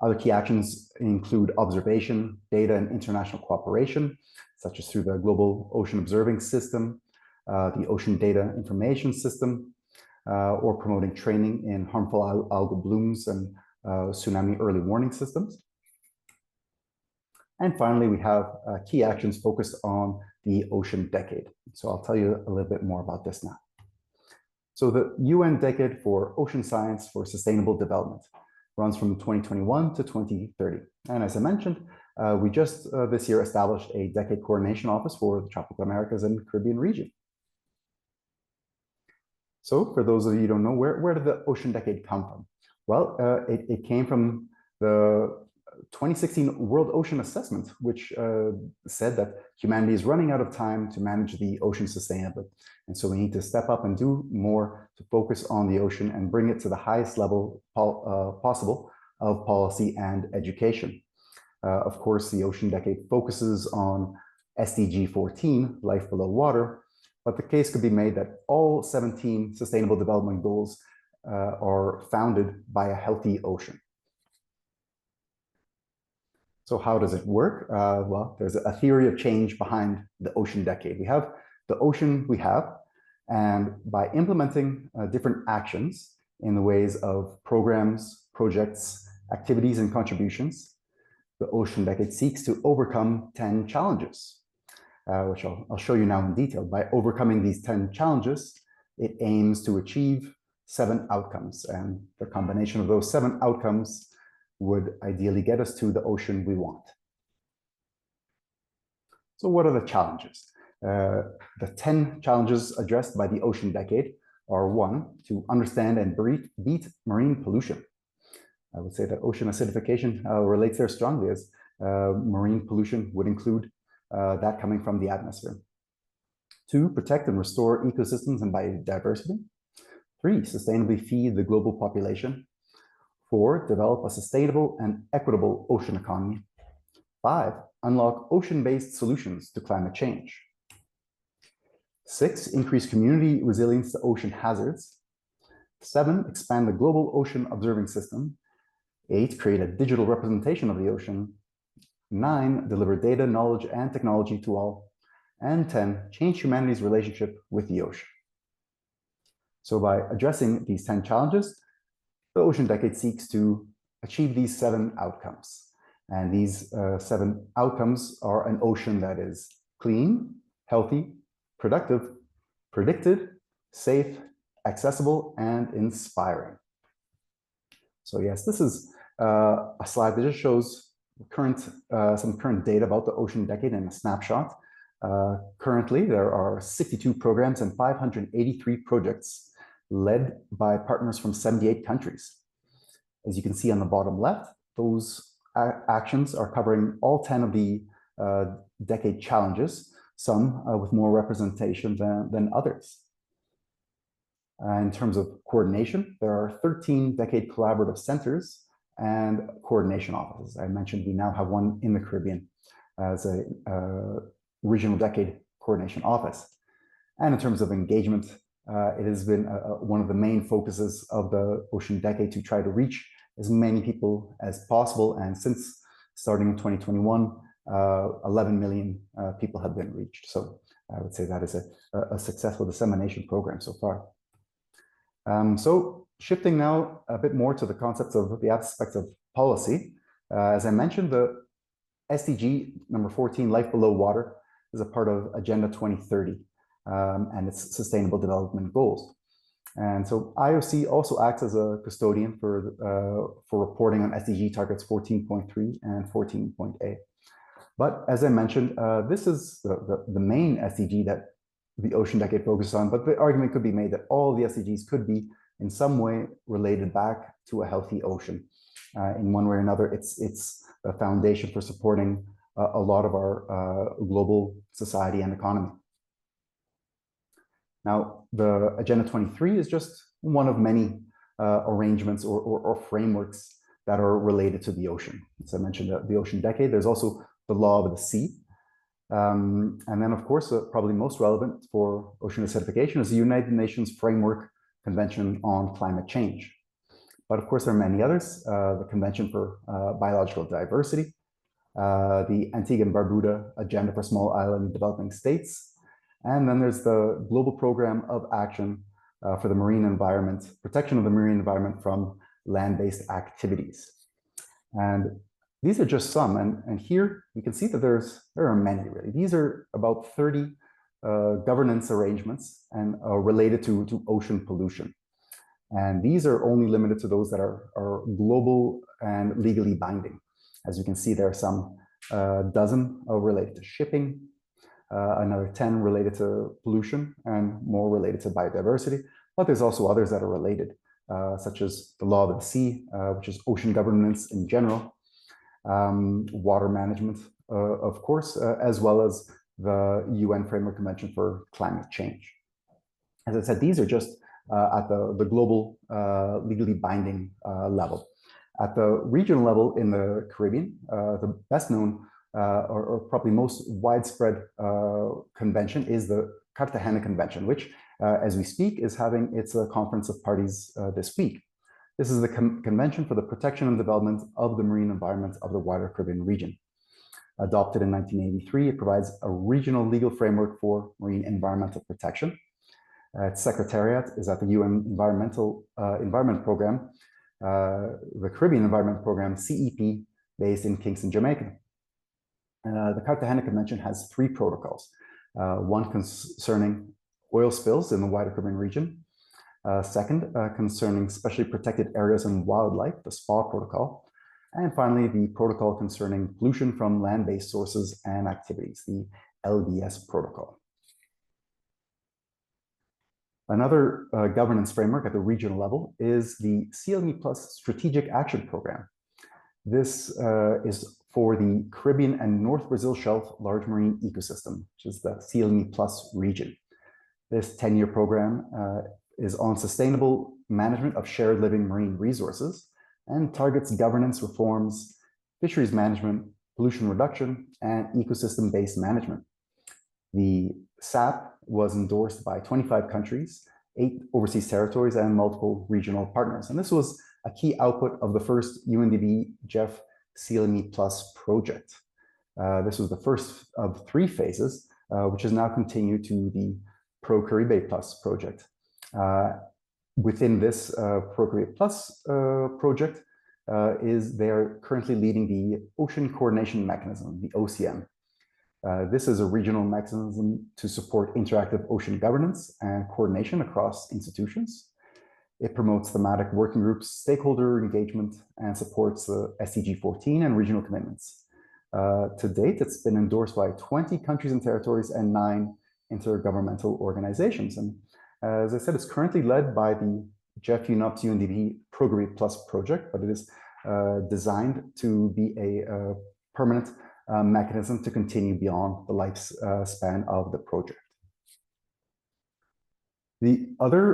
Other key actions include observation, data, and international cooperation, such as through the Global Ocean Observing System, the Ocean Data Information System, or promoting training in harmful algal blooms and tsunami early warning systems. And finally, we have key actions focused on the Ocean Decade. So I'll tell you a little bit more about this now. So the UN Decade for Ocean Science for Sustainable Development runs from 2021 to 2030. And as I mentioned, we just this year established a Decade Coordination Office for the Tropical Americas and Caribbean region. So for those of you who don't know, where did the Ocean Decade come from? Well, it came from the 2016 World Ocean Assessment, which said that humanity is running out of time to manage the ocean sustainably. And so we need to step up and do more to focus on the ocean and bring it to the highest level possible of policy and education. Of course, the Ocean Decade focuses on SDG 14, life below water, but the case could be made that all 17 Sustainable Development Goals are founded by a healthy ocean. So how does it work? Well, there's a theory of change behind the Ocean Decade. We have the ocean we have, and by implementing different actions in the ways of programs, projects, activities, and contributions, the Ocean Decade seeks to overcome 10 challenges, which I'll show you now in detail. By overcoming these 10 challenges, it aims to achieve 7 outcomes, and the combination of those 7 outcomes would ideally get us to the ocean we want. So what are the challenges? The 10 challenges addressed by the Ocean Decade are: 1, to understand and beat marine pollution. I would say that ocean acidification relates there strongly, as marine pollution would include that coming from the atmosphere. 2, protect and restore ecosystems and biodiversity. 3, sustainably feed the global population. 4, develop a sustainable and equitable ocean economy. 5, unlock ocean-based solutions to climate change. 6, increase community resilience to ocean hazards. 7, expand the global ocean observing system. 8, create a digital representation of the ocean. 9, deliver data, knowledge, and technology to all. And 10, change humanity's relationship with the ocean. So by addressing these 10 challenges, the Ocean Decade seeks to achieve these 7 outcomes. And these 7 outcomes are an ocean that is clean, healthy, productive, predicted, safe, accessible, and inspiring. So yes, this is a slide that just shows some current data about the Ocean Decade in a snapshot. Currently, there are 62 programs and 583 projects led by partners from 78 countries. As you can see on the bottom left, those actions are covering all 10 of the decade challenges, some with more representation than others. In terms of coordination, there are 13 decade collaborative centers and coordination offices. I mentioned we now have one in the Caribbean as a regional decade coordination office. And in terms of engagement, it has been one of the main focuses of the Ocean Decade to try to reach as many people as possible. And since starting in 2021, 11 million people have been reached. So I would say that is a successful dissemination program so far. So shifting now a bit more to the concepts of the aspects of policy. As I mentioned, the SDG number 14, Life Below Water, is a part of Agenda 2030 and its Sustainable Development Goals. And so IOC also acts as a custodian for reporting on SDG targets 14.3 and 14.8. But as I mentioned, this is the main SDG that the Ocean Decade focuses on, but the argument could be made that all the SDGs could be in some way related back to a healthy ocean. In one way or another, it's a foundation for supporting a lot of our global society and economy. Now, the Agenda 23 is just one of many arrangements or frameworks that are related to the ocean. As I mentioned, the Ocean Decade, there's also the Law of the Sea. And then, of course, probably most relevant for ocean acidification is the United Nations Framework Convention on Climate Change. But of course, there are many others, the Convention for Biological Diversity, the Antigua and Barbuda Agenda for Small Island Developing States, and then there's the Global Program of Action for the Marine Environment, protection of the marine environment from land-based activities. And these are just some, and here you can see that there are many really. These are about 30 governance arrangements and related to ocean pollution. And these are only limited to those that are global and legally binding. As you can see, there are some dozen related to shipping, another 10 related to pollution, and more related to biodiversity. But there's also others that are related, such as the Law of the Sea, which is ocean governance in general, water management, of course, as well as the UN Framework Convention for Climate Change. As I said, these are just at the global legally binding level. At the regional level in the Caribbean, the best known or probably most widespread convention is the Cartagena Convention, which, as we speak, is having its conference of parties this week. This is the Convention for the Protection and Development of the Marine Environment of the wider Caribbean region. Adopted in 1983, it provides a regional legal framework for marine environmental protection. Its secretariat is at the UN Environment Program, the Caribbean Environment Program, CEP, based in Kingston, Jamaica. The Cartagena Convention has 3 protocols, one concerning oil spills in the wider Caribbean region, second, concerning specially protected areas and wildlife, the SPA protocol, and finally, the protocol concerning pollution from land-based sources and activities, the LBS protocol. Another governance framework at the regional level is the CLME Plus Strategic Action Program. This is for the Caribbean and North Brazil Shelf Large Marine Ecosystem, which is the CLME Plus region. This 10-year program is on sustainable management of shared living marine resources and targets governance reforms, fisheries management, pollution reduction, and ecosystem-based management. The SAP was endorsed by 25 countries, 8 overseas territories, and multiple regional partners. And this was a key output of the first UNDP GEF CLME Plus project. This was the first of 3 phases, which has now continued to the Pro-Caribe Plus project. Within this Pro-Caribe Plus project they are currently leading the Ocean Coordination Mechanism, the OCM. This is a regional mechanism to support interactive ocean governance and coordination across institutions. It promotes thematic working groups, stakeholder engagement, and supports the SDG 14 and regional commitments. To date, it's been endorsed by 20 countries and territories and 9 intergovernmental organizations. And as I said, it's currently led by the GEF UNOPS UNDP Pro-Caribe Plus project, but it is designed to be a permanent mechanism to continue beyond the lifespan of the project. The other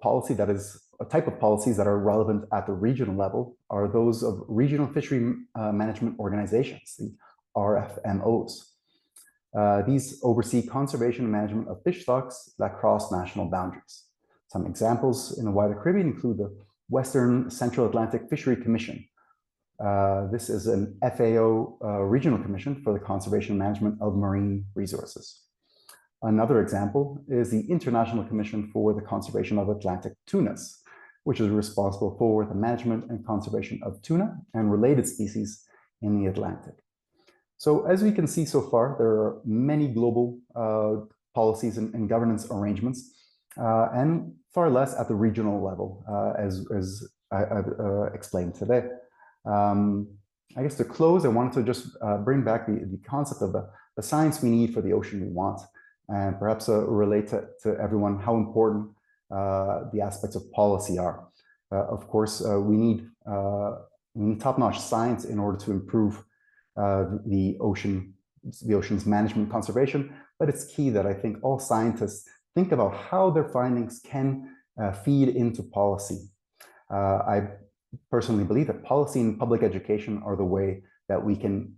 policy that is a type of policies that are relevant at the regional level are those of regional fishery management organizations, the RFMOs. These oversee conservation and management of fish stocks that cross national boundaries. Some examples in the wider Caribbean include the Western Central Atlantic Fishery Commission. This is an FAO regional commission for the conservation and management of marine resources. Another example is the International Commission for the Conservation of Atlantic Tunas, which is responsible for the management and conservation of tuna and related species in the Atlantic. So as we can see so far, there are many global policies and governance arrangements, and far less at the regional level, as I've explained today. I guess to close, I wanted to just bring back the concept of the science we need for the ocean we want, and perhaps relate to everyone how important the aspects of policy are. Of course, we need top-notch science in order to improve the ocean's management conservation, but it's key that I think all scientists think about how their findings can feed into policy. I personally believe that policy and public education are the way that we can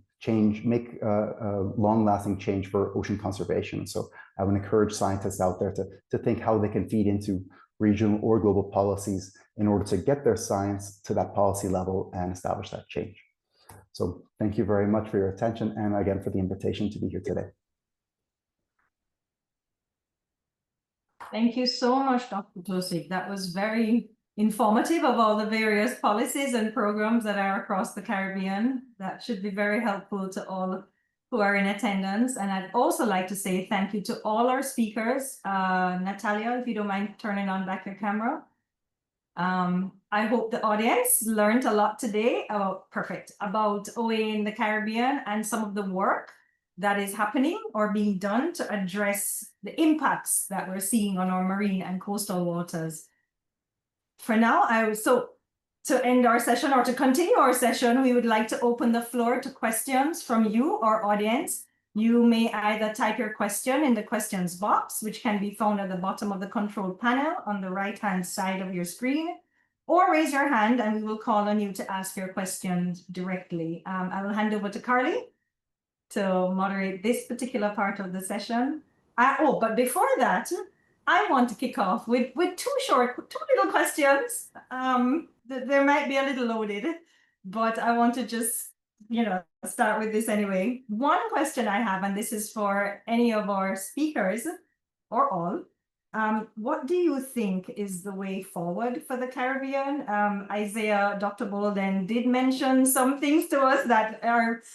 make long-lasting change for ocean conservation. So I would encourage scientists out there to think how they can feed into regional or global policies in order to get their science to that policy level and establish that change. So thank you very much for your attention, and again for the invitation to be here today. Thank you so much, Dr. Tosik. That was very informative of all the various policies and programs that are across the Caribbean. That should be very helpful to all who are in attendance. And I'd also like to say thank you to all our speakers. Natalia, if you don't mind turning on back your camera. I hope the audience learned a lot today about OA in the Caribbean and some of the work that is happening or being done to address the impacts that we're seeing on our marine and coastal waters. For now, to end our session or to continue our session, we would like to open the floor to questions from you, our audience. You may either type your question in the questions box, which can be found at the bottom of the control panel on the right-hand side of your screen, or raise your hand and we will call on you to ask your questions directly. I will hand over to Carly to moderate this particular part of the session. But before that, I want to kick off with two little questions. They might be a little loaded, but I want to just, start with this anyway. One question I have, and this is for any of our speakers or all, what do you think is the way forward for the Caribbean? Isaiah, Dr. Bolden did mention some things to us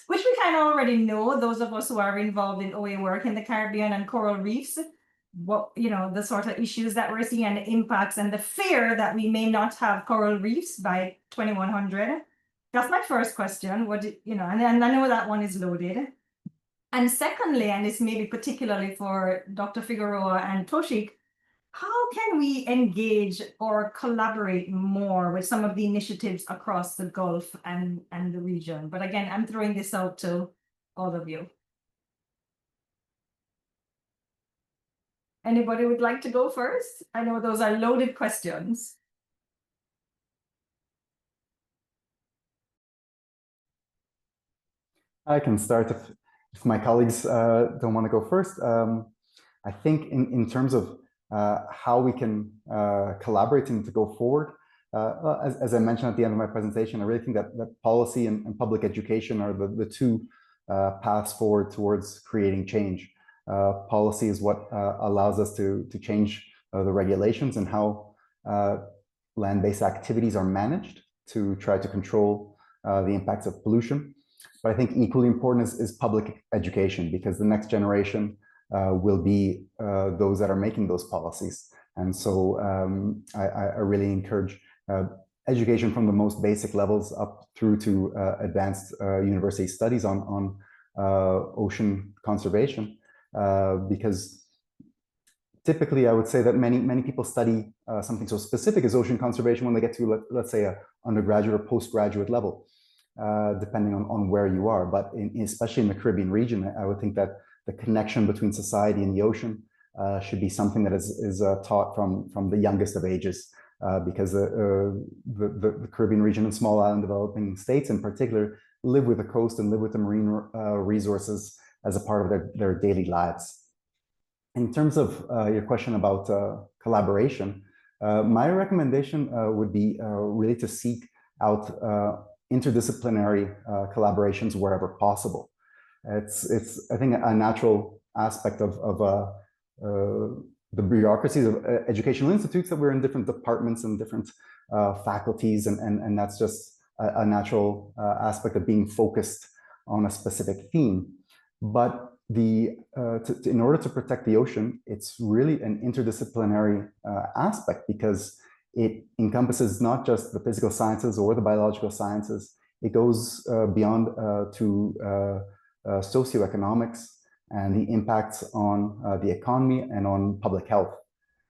which we kind of already know, those of us who are involved in OA work in the Caribbean and coral reefs. The sort of issues that we're seeing and the impacts and the fear that we may not have coral reefs by 2100. That's my first question. And I know that one is loaded. And secondly, and this may be particularly for Dr. Figueroa and Toshik, how can we engage or collaborate more with some of the initiatives across the Gulf and the region? But again, I'm throwing this out to all of you. Anybody would like to go first? I know those are loaded questions. I can start if my colleagues don't want to go first. I think in terms of how we can collaborate and to go forward, as I mentioned at the end of my presentation, I really think that policy and public education are the two paths forward towards creating change. Policy is what allows us to change the regulations and how land-based activities are managed to try to control the impacts of pollution. But I think equally important is public education, because the next generation will be those that are making those policies. And so I really encourage education from the most basic levels up through to advanced university studies on ocean conservation, because typically I would say that many people study something so specific as ocean conservation when they get to, let's say, a undergraduate or postgraduate level, depending on where you are. But especially in the Caribbean region, I would think that the connection between society and the ocean should be something that is taught from the youngest of ages, because the Caribbean region and small island developing states in particular live with the coast and live with the marine resources as a part of their daily lives. In terms of your question about collaboration, my recommendation would be really to seek out interdisciplinary collaborations wherever possible. It's I think a natural aspect of the bureaucracies of educational institutes that we're in different departments and different faculties, and that's just a natural aspect of being focused on a specific theme. But in order to protect the ocean, it's really an interdisciplinary aspect, because it encompasses not just the physical sciences or the biological sciences. It goes beyond to socioeconomics and the impacts on the economy and on public health.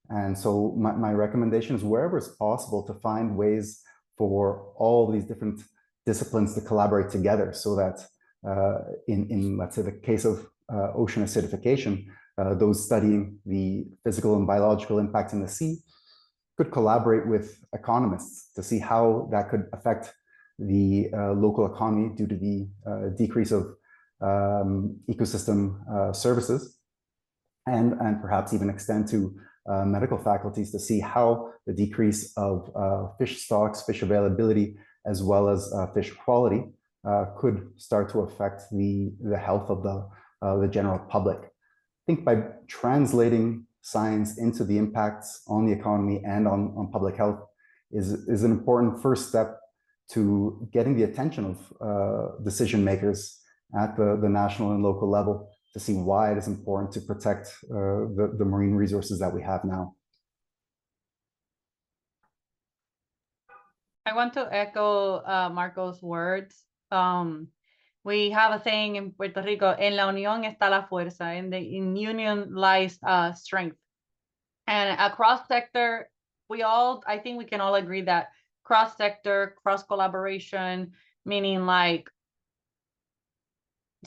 And so my recommendation is, wherever it's possible, to find ways for all these different disciplines to collaborate together, so that in let's say the case of ocean acidification, those studying the physical and biological impact in the sea could collaborate with economists to see how that could affect the local economy due to the decrease of ecosystem services, and perhaps even extend to medical faculties to see how the decrease of fish stocks, fish availability, as well as fish quality could start to affect the health of the general public. I think by translating science into the impacts on the economy and on public health is an important first step to getting the attention of decision makers at the national and local level to see why it is important to protect the marine resources that we have now. I want to echo Marco's words. We have a saying in Puerto Rico, en la unión está la fuerza, in union lies strength. And across sector, I think we can all agree that cross sector, cross collaboration, meaning like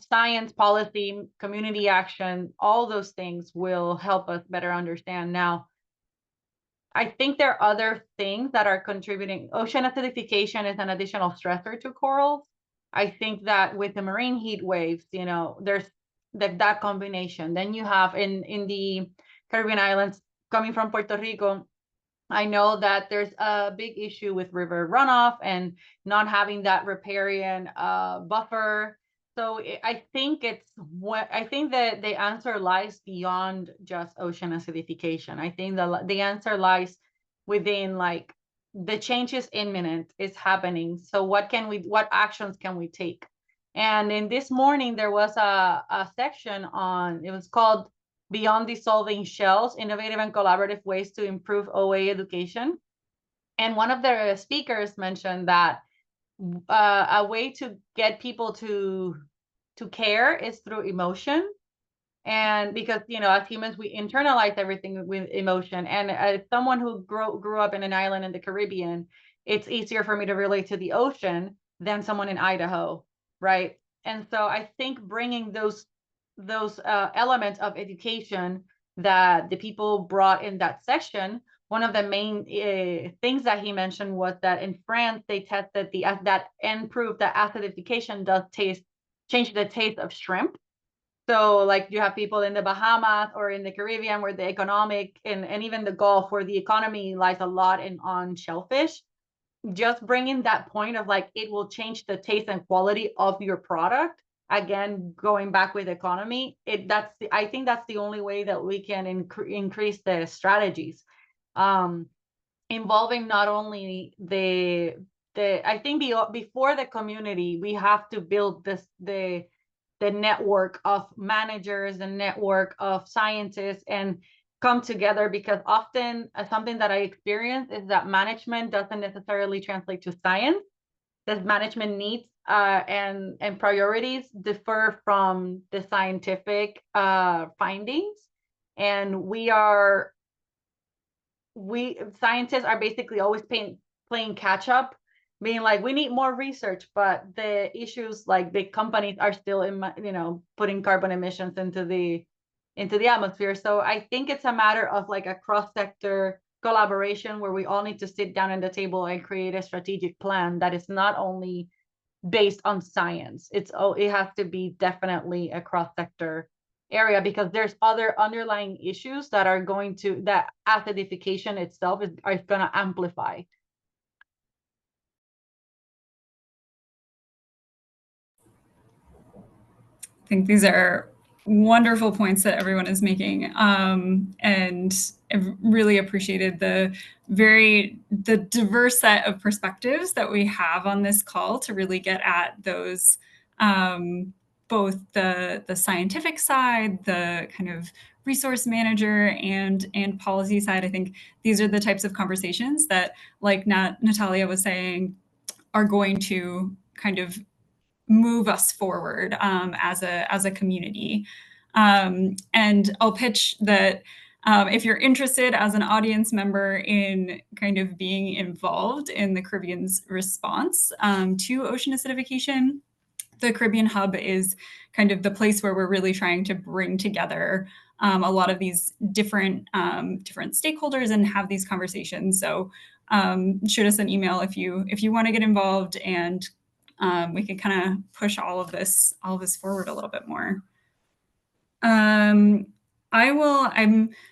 science, policy, community action, all those things will help us better understand. Now, I think there are other things that are contributing. Ocean acidification is an additional stressor to corals. I think that with the marine heat waves, there's that combination. Then you have in the Caribbean islands, coming from Puerto Rico, I know that there's a big issue with river runoff and not having that riparian buffer. So I think that the answer lies beyond just ocean acidification. I think the answer lies within, like, the change is imminent, it's happening. So what actions can we take? And in this morning, there was a section on, it was called Beyond Dissolving Shells, Innovative and Collaborative Ways to Improve OA Education. And one of the speakers mentioned that a way to get people to care is through emotion. And because, as humans, we internalize everything with emotion. And as someone who grew up in an island in the Caribbean, it's easier for me to relate to the ocean than someone in Idaho, right? And so I think bringing those elements of education that the people brought in that section, one of the main things that he mentioned was that in France, they tested that and proved that acidification does taste change the taste of shrimp. So like you have people in the Bahamas or in the Caribbean where the economic and even the Gulf where the economy lies a lot on shellfish. Just bringing that point of like it will change the taste and quality of your product. Again, going back with economy, I think that's the only way that we can increase the strategies, involving not only I think before the community, we have to build the network of managers, the network of scientists, and come together, because often something that I experience is that management doesn't necessarily translate to science. That management needs and priorities differ from the scientific findings, and scientists are basically always playing catch up, being like, we need more research, but the issues like big companies are still putting carbon emissions into the atmosphere. So I think it's a matter of like a cross-sector collaboration where we all need to sit down at the table and create a strategic plan that is not only based on science. It has to be definitely a cross-sector area, because there's other underlying issues that acidification itself is going to amplify. I think these are wonderful points that everyone is making, and I've really appreciated the diverse set of perspectives that we have on this call to really get at those, both the scientific side, the kind of resource manager and policy side. I think these are the types of conversations that, like Natalia was saying, are going to kind of move us forward as a community. And I'll pitch that if you're interested as an audience member in kind of being involved in the Caribbean's response to ocean acidification, the Caribbean Hub is kind of the place where we're really trying to bring together a lot of these different stakeholders and have these conversations. So shoot us an email if you want to get involved, and we can kind of push all of this forward a little bit more. I'm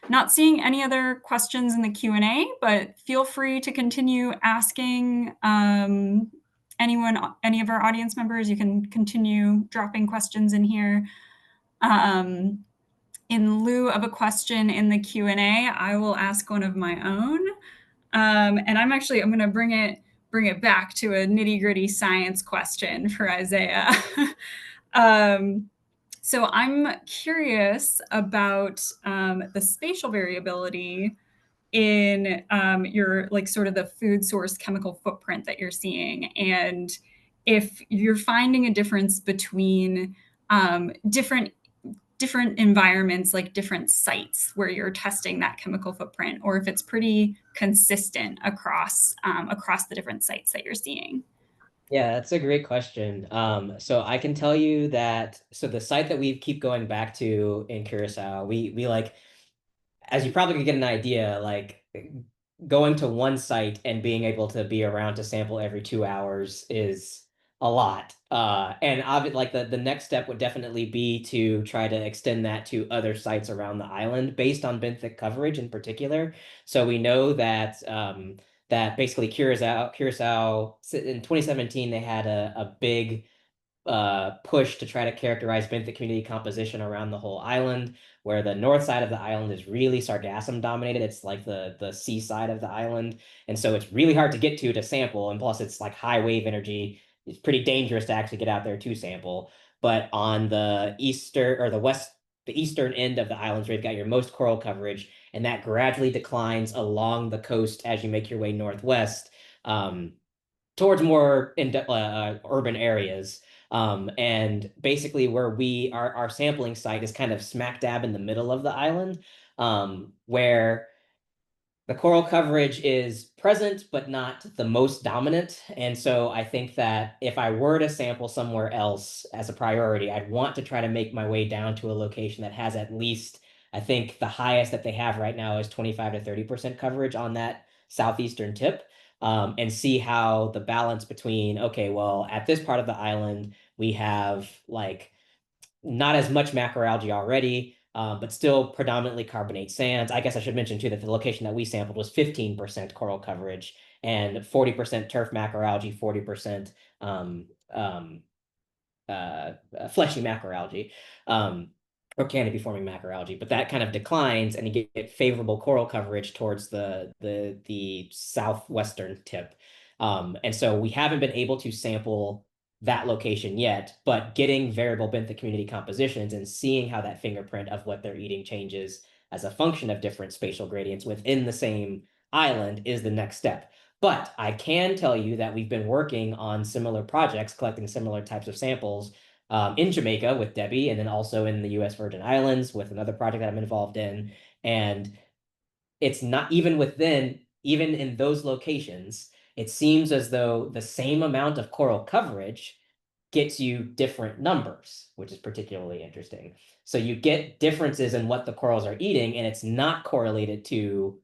not seeing any other questions in the Q&A, but feel free to continue asking any of our audience members. You can continue dropping questions in here. In lieu of a question in the Q&A, I will ask one of my own. And I'm going to bring it back to a nitty-gritty science question for Isaiah. So I'm curious about the spatial variability in your sort of the food source chemical footprint that you're seeing, and if you're finding a difference between different environments, like different sites where you're testing that chemical footprint, or if it's pretty consistent across the different sites that you're seeing. Yeah, that's a great question. So I can tell you that, so the site that we keep going back to in Curacao, we like, as you probably could get an idea, like going to one site and being able to be around to sample every 2 hours is a lot. And like the next step would definitely be to try to extend that to other sites around the island based on benthic coverage in particular. So we know that that basically Curacao in 2017, they had a big push to try to characterize benthic community composition around the whole island, where the north side of the island is really sargassum dominated. It's like the sea side of the island. And so it's really hard to get to sample. And plus it's like high wave energy. It's pretty dangerous to actually get out there to sample. But on the eastern end of the islands, where you've got your most coral coverage, and that gradually declines along the coast as you make your way northwest towards more urban areas. And basically where our sampling site is kind of smack dab in the middle of the island, where the coral coverage is present, but not the most dominant. And so I think that if I were to sample somewhere else as a priority, I'd want to try to make my way down to a location that has at least, I think the highest that they have right now is 25 to 30% coverage on that southeastern tip. and see how the balance between, okay, well, at this part of the island, we have like not as much macroalgae already, but still predominantly carbonate sands. I guess I should mention too that the location that we sampled was 15% coral coverage and 40% turf macroalgae, 40% fleshy macroalgae, or canopy forming macroalgae, but that kind of declines and you get favorable coral coverage towards the southwestern tip. And so we haven't been able to sample that location yet, but getting variable benthic community compositions and seeing how that fingerprint of what they're eating changes as a function of different spatial gradients within the same island is the next step. But I can tell you that we've been working on similar projects, collecting similar types of samples in Jamaica with Debbie, and then also in the US Virgin Islands with another project that I'm involved in. And it's not even in those locations, it seems as though the same amount of coral coverage gets you different numbers, which is particularly interesting. So you get differences in what the corals are eating, and it's not correlated to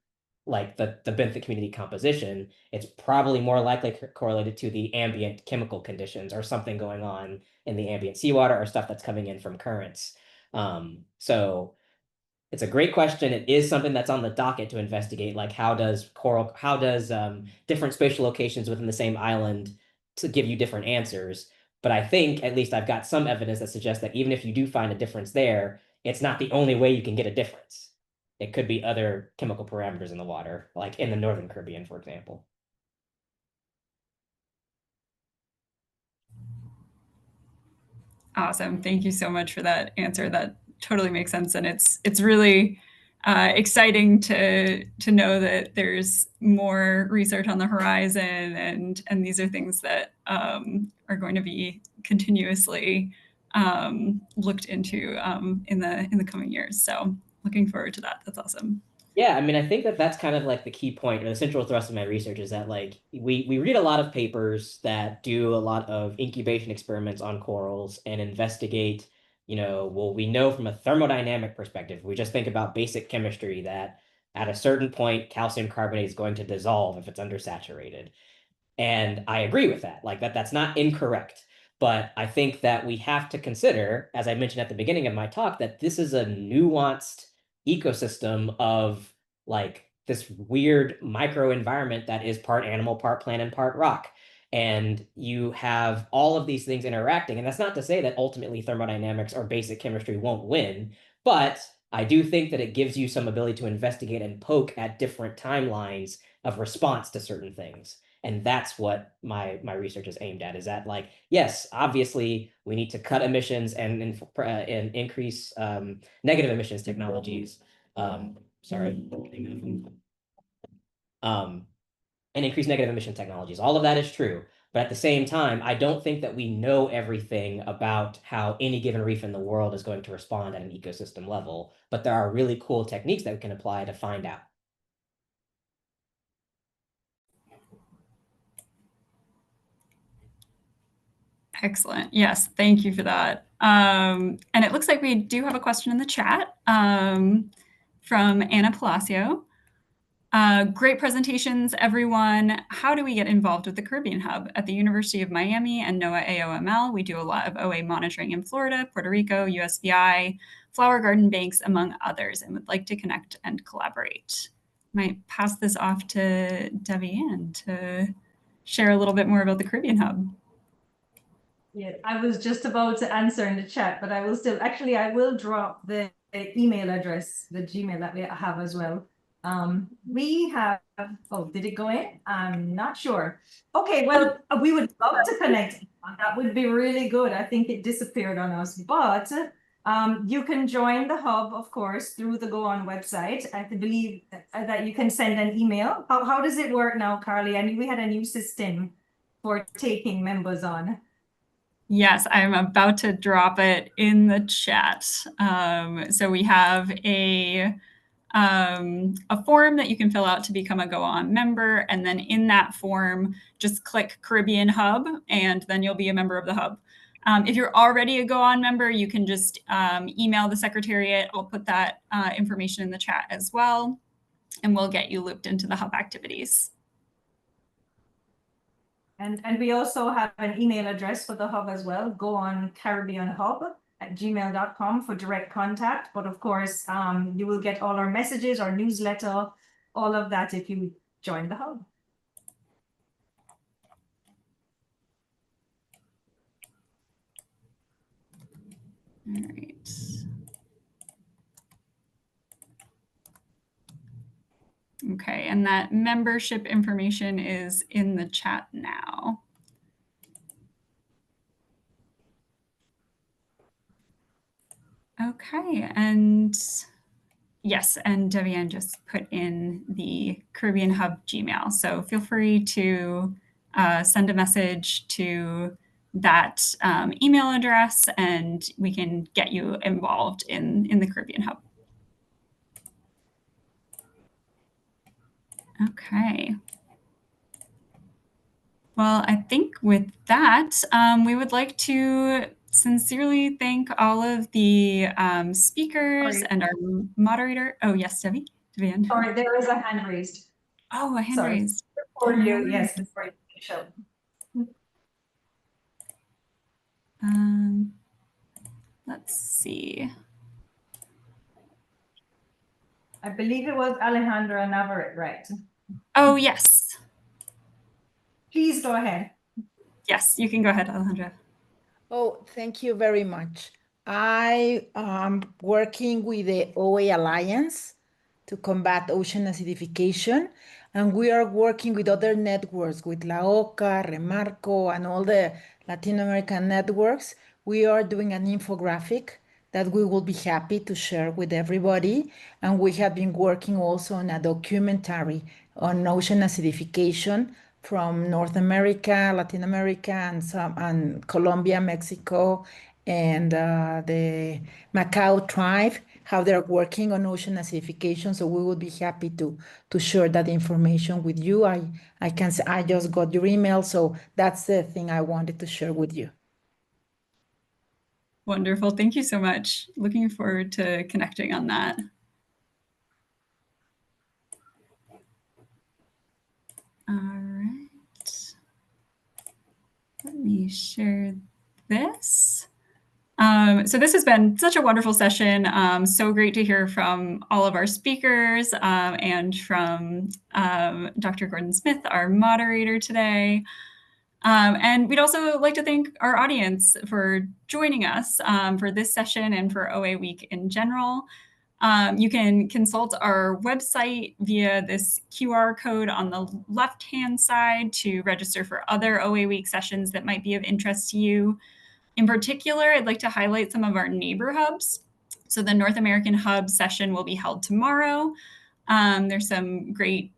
like the benthic community composition. It's probably more likely correlated to the ambient chemical conditions or something going on in the ambient seawater or stuff that's coming in from currents. So it's a great question. It is something that's on the docket to investigate, like how does different spatial locations within the same island to give you different answers. But I think at least I've got some evidence that suggests that even if you do find a difference there, it's not the only way you can get a difference. It could be other chemical parameters in the water, like in the Northern Caribbean, for example. Awesome. Thank you so much for that answer. That totally makes sense. And it's really exciting to know that there's more research on the horizon, and these are things that are going to be continuously looked into in the coming years. So looking forward to that. That's awesome. Yeah, I mean, I think that that's kind of like the key point or the central thrust of my research is that like we read a lot of papers that do a lot of incubation experiments on corals and investigate, well, we know from a thermodynamic perspective, we just think about basic chemistry that at a certain point, calcium carbonate is going to dissolve if it's undersaturated. And I agree with that. Like that's not incorrect. But I think that we have to consider, as I mentioned at the beginning of my talk, that this is a nuanced ecosystem of like this weird microenvironment that is part animal, part plant, and part rock. And you have all of these things interacting. And that's not to say that ultimately thermodynamics or basic chemistry won't win, but I do think that it gives you some ability to investigate and poke at different timelines of response to certain things. And that's what my research is aimed at, is that like, yes, obviously we need to cut emissions and increase negative emissions technologies. And increase negative emission technologies. All of that is true. But at the same time, I don't think that we know everything about how any given reef in the world is going to respond at an ecosystem level. But there are really cool techniques that we can apply to find out. Excellent. Yes, thank you for that. And it looks like we do have a question in the chat from Anna Palacio. Great presentations, everyone. How do we get involved with the Caribbean Hub? At the University of Miami and NOAA AOML, we do a lot of OA monitoring in Florida, Puerto Rico, USVI, flower garden banks, among others, and would like to connect and collaborate. Might pass this off to Debbie-Ann to share a little bit more about the Caribbean Hub. Yeah, I was just about to answer in the chat, but I will still, actually, I will drop the email address, the Gmail that we have as well. We have, oh, did it go in? I'm not sure. Okay, well, we would love to connect. That would be really good. I think it disappeared on us, but you can join the hub, of course, through the GOA-ON website. I believe that you can send an email. How does it work now, Carly? I mean, we had a new system for taking members on. Yes, I'm about to drop it in the chat. So we have a form that you can fill out to become a GOA-ON member. And then in that form, just click Caribbean Hub, and then you'll be a member of the hub. If you're already a GOA-ON member, you can just email the Secretariat. I'll put that information in the chat as well, and we'll get you looped into the hub activities. And we also have an email address for the hub as well, gooncaribbeanhub@gmail.com for direct contact. But of course, you will get all our messages, our newsletter, all of that if you join the hub. All right. Okay, and that membership information is in the chat now. Okay, and yes, and Debian just put in the Caribbean Hub Gmail. So feel free to send a message to that email address and we can get you involved in the Caribbean Hub. Okay. Well, I think with that, we would like to sincerely thank all of the speakers and our moderator. Oh, yes, Debbie. Debian. Sorry, there is a hand raised. Oh, a hand Sorry. raised. Before you, yes, before you show. Let's see. I believe it was Alejandra Navarrete, right? Oh, yes. Please go ahead. Yes, you can go ahead, Alejandra. Oh, thank you very much. I am working with the OA Alliance to combat ocean acidification, and we are working with other networks, with La OCA, Remarco, and all the Latin American networks. We are doing an infographic that we will be happy to share with everybody. And we have been working also on a documentary on ocean acidification from North America, Latin America, and Colombia, Mexico, and the Macau tribe, how they're working on ocean acidification. So we would be happy to share that information with you. I just got your email, so that's the thing I wanted to share with you. Wonderful. Thank you so much. Looking forward to connecting on that. All right. Let me share this. So this has been such a wonderful session. So great to hear from all of our speakers and from Dr. Gordon Smith, our moderator today. And we'd also like to thank our audience for joining us for this session and for OA Week in general. You can consult our website via this QR code on the left-hand side to register for other OA Week sessions that might be of interest to you. In particular, I'd like to highlight some of our neighbor hubs. So the North American Hub session will be held tomorrow. There's some great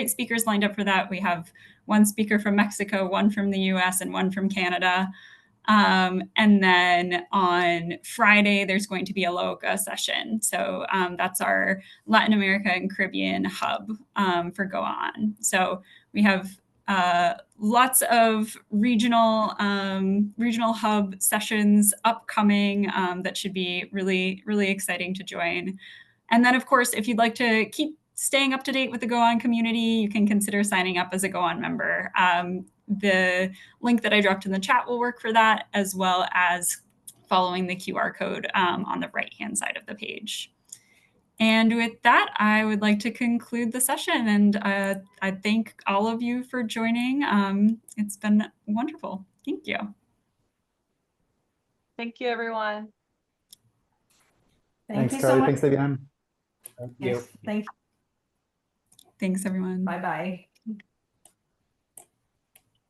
speakers lined up for that. We have one speaker from Mexico, one from the US, and one from Canada. And then on Friday, there's going to be a LOCA session. So that's our Latin America and Caribbean hub for GOA-ON. So we have lots of regional hub sessions upcoming that should be really, really exciting to join. And then, of course, if you'd like to keep staying up to date with the GOA-ON community, you can consider signing up as a GOA-ON member. The link that I dropped in the chat will work for that, as well as following the QR code on the right-hand side of the page. And with that, I would like to conclude the session, and I thank all of you for joining. It's been wonderful. Thank you. Thank you, everyone. Thanks, you Carly. so much. Thanks, Debian. Thank you. Yes, thank you. Thanks, everyone. Bye-bye.